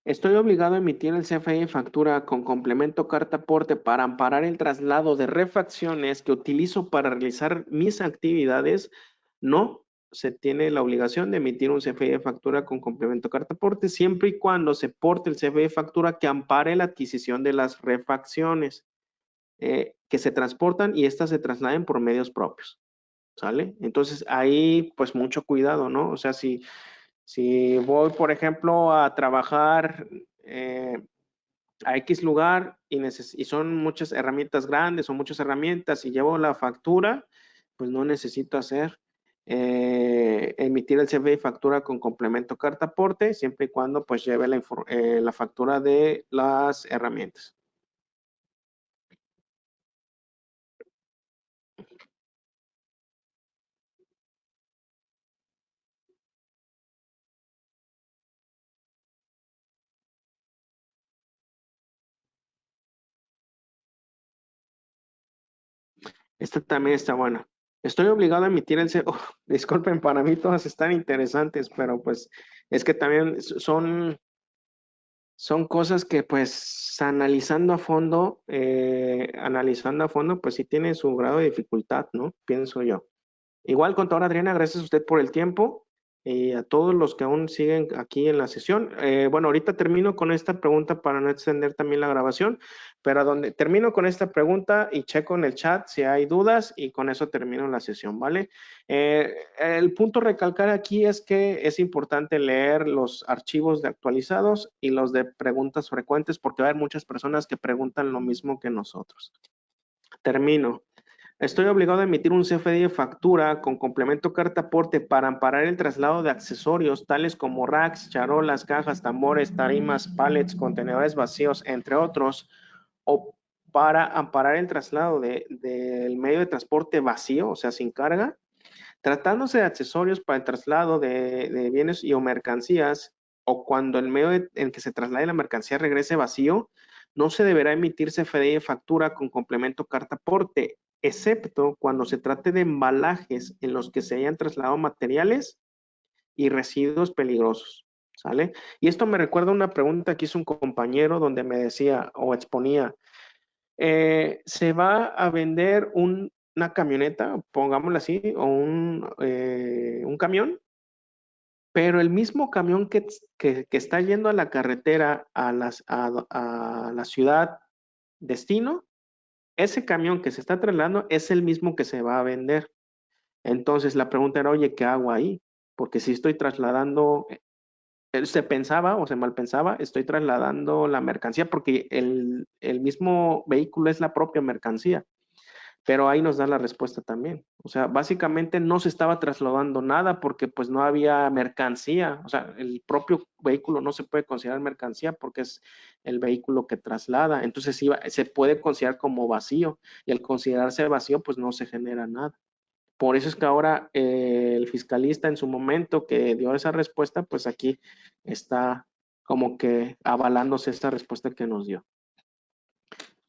Estoy obligado a emitir el CFDI factura con complemento carta aporte para amparar el traslado de refacciones que utilizo para realizar mis actividades. No se tiene la obligación de emitir un CFDI factura con complemento carta aporte siempre y cuando se porte el CFDI factura que ampare la adquisición de las refacciones que se transportan y éstas se trasladen por medios propios. ¿Sale? Entonces ahí pues mucho cuidado, ¿no? O sea, si voy, por ejemplo, a trabajar a X lugar y son muchas herramientas grandes o muchas herramientas y llevo la factura, pues no necesito hacer emitir el CFDI factura con complemento carta aporte, siempre y cuando pues lleve la factura de las herramientas. Esta también está buena. Estoy obligado a emitir el CFDI. Disculpen, para mí todas están interesantes, pero pues es que también son cosas que pues analizando a fondo, pues sí tiene su grado de dificultad, ¿no? Pienso yo. Igual, contadora Adriana, gracias a usted por el tiempo y a todos los que aún siguen aquí en la sesión. Bueno, ahorita termino con esta pregunta para no extender también la grabación, pero donde termino con esta pregunta y checo en el chat si hay dudas y con eso termino la sesión, ¿vale? El punto a recalcar aquí es que es importante leer los archivos de actualizados y los de preguntas frecuentes porque va a haber muchas personas que preguntan lo mismo que nosotros. Termino. Estoy obligado a emitir un CFDI de factura con complemento carta aporte para amparar el traslado de accesorios tales como racks, charolas, cajas, tambores, tarimas, pallets, contenedores vacíos, entre otros, o para amparar el traslado del medio de transporte vacío, o sea, sin carga. Tratándose de accesorios para el traslado de bienes y o mercancías, o cuando el medio en que se traslade la mercancía regrese vacío, no se deberá emitir CFDI de factura con complemento carta aporte, excepto cuando se trate de embalajes en los que se hayan trasladado materiales y residuos peligrosos. ¿Sale? Y esto me recuerda una pregunta que hizo un compañero donde me decía o exponía, se va a vender una camioneta, pongámoslo así, o un camión, pero el mismo camión que está yendo a la carretera a la ciudad destino, ese camión que se está trasladando es el mismo que se va a vender. Entonces la pregunta era, oye, ¿qué hago ahí? Porque si estoy trasladando, se pensaba o se mal pensaba, estoy trasladando la mercancía porque el mismo vehículo es la propia mercancía. Pero ahí nos da la respuesta también. O sea, básicamente no se estaba trasladando nada porque pues no había mercancía. O sea, el propio vehículo no se puede considerar mercancía porque es el vehículo que traslada. Entonces se puede considerar como vacío y al considerarse vacío pues no se genera nada. Por eso es que ahora el fiscalista en su momento que dio esa respuesta, pues aquí está como que avalándose esta respuesta que nos dio.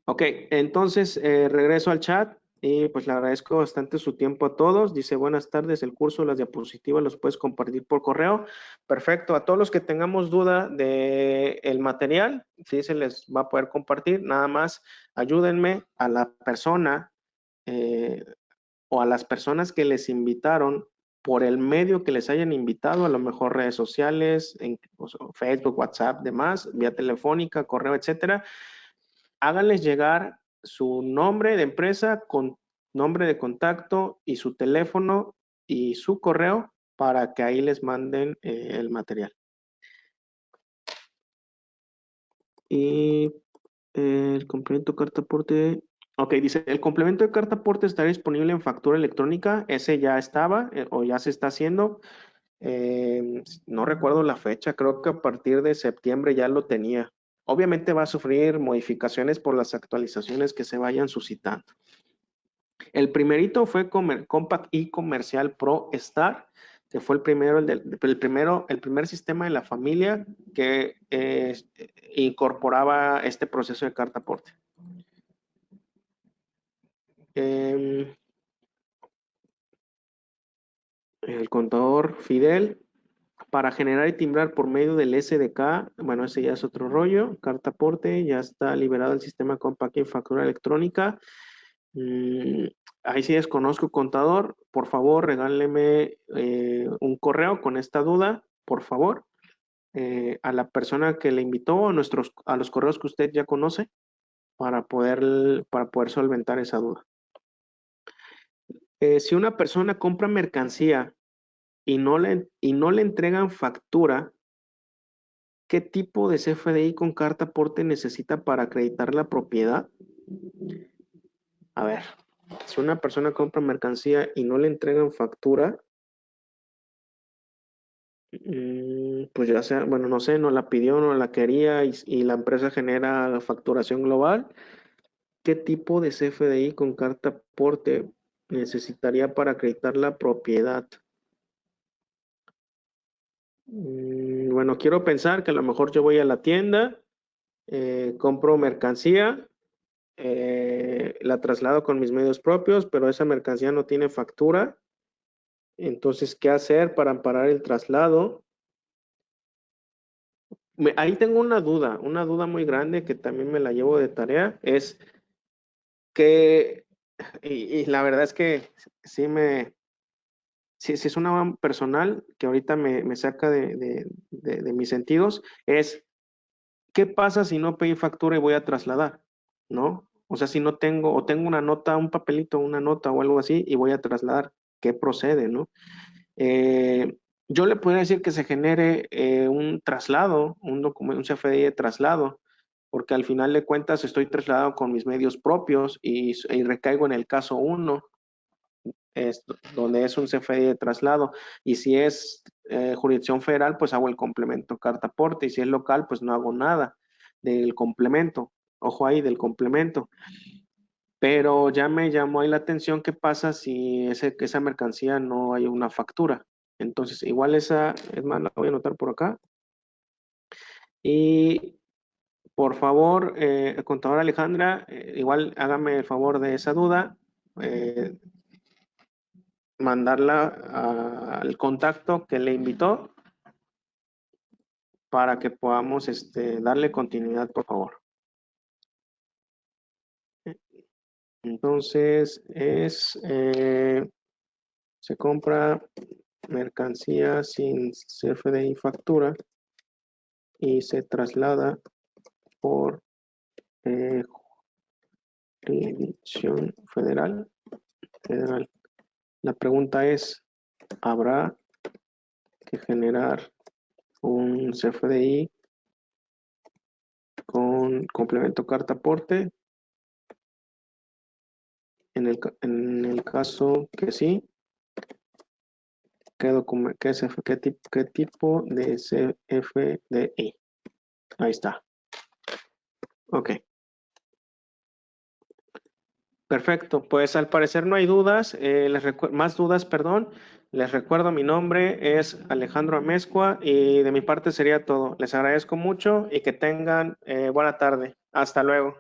Ok, entonces regreso al chat y pues le agradezco bastante su tiempo a todos. Dice buenas tardes, el curso, las diapositivas los puedes compartir por correo. Perfecto, a todos los que tengamos duda del material, sí se les va a poder compartir. Nada más ayúdenme a la persona eh, o a las personas que les invitaron por el medio que les hayan invitado, a lo mejor redes sociales, o sea, Facebook, WhatsApp, demás, vía telefónica, correo, etcétera. Háganles llegar su nombre de empresa con nombre de contacto y su teléfono y su correo para que ahí les manden el material. Y el complemento carta aporte. Ok, dice, el complemento de carta aporte estará disponible en factura electrónica. Ese ya estaba o ya se está haciendo. No recuerdo la fecha, creo que a partir de septiembre ya lo tenía. Obviamente va a sufrir modificaciones por las actualizaciones que se vayan suscitando. El primerito fue Compact e-Comercial Pro Star, que fue el primero, el primer sistema de la familia que incorporaba este proceso de carta aporte. El contador Fidel, para generar y timbrar por medio del SDK, bueno, ese ya es otro rollo. Carta aporte, ya está liberado el sistema Compaq Factura Electrónica. Ahí sí desconozco, contador. Por favor, regáleme un correo con esta duda, por favor, a la persona que le invitó, a los correos que usted ya conoce, para poder solventar esa duda. Si una persona compra mercancía y no le entregan factura, ¿qué tipo de CFDI con carta aporte necesita para acreditar la propiedad? A ver, si una persona compra mercancía y no le entregan factura, pues ya sea, bueno, no sé, no la pidió, no la quería y la empresa genera facturación global, ¿qué tipo de CFDI con carta aporte necesitaría para acreditar la propiedad? Bueno, quiero pensar que a lo mejor yo voy a la tienda, compro mercancía, la traslado con mis medios propios, pero esa mercancía no tiene factura. Entonces, ¿qué hacer para amparar el traslado? Ahí tengo una duda muy grande que también me la llevo de tarea, es que, y la verdad es que sí es una personal que ahorita me saca de mis sentidos, es, ¿qué pasa si no pedí factura y voy a trasladar? ¿No? O sea, si no tengo, o tengo una nota, un papelito, una nota o algo así, y voy a trasladar, ¿qué procede, no? Yo le podría decir que se genere un traslado, un documento, un CFDI de traslado, porque al final de cuentas estoy trasladado con mis medios propios y recaigo en el caso 1, donde es un CFDI de traslado. Y si es jurisdicción federal, pues hago el complemento carta aporte, y si es local, pues no hago nada del complemento. Ojo ahí, del complemento. Pero ya me llamó ahí la atención qué pasa si esa mercancía no hay una factura. Entonces, igual esa, es más, la voy a anotar por acá. Y por favor, contadora Alejandra, igual hágame el favor de esa duda, eh, mandarla al contacto que le invitó para que podamos darle continuidad, por favor. Entonces, se compra mercancía sin CFDI factura y se traslada por jurisdicción federal. La pregunta es, ¿habrá que generar un CFDI con complemento carta aporte? En el caso que sí, ¿qué tipo de CFDI? Ahí está. Ok. Perfecto, pues al parecer no hay dudas, más dudas, perdón. Les recuerdo, mi nombre es Alejandro Amezcua y de mi parte sería todo. Les agradezco mucho y que tengan buena tarde. Hasta luego.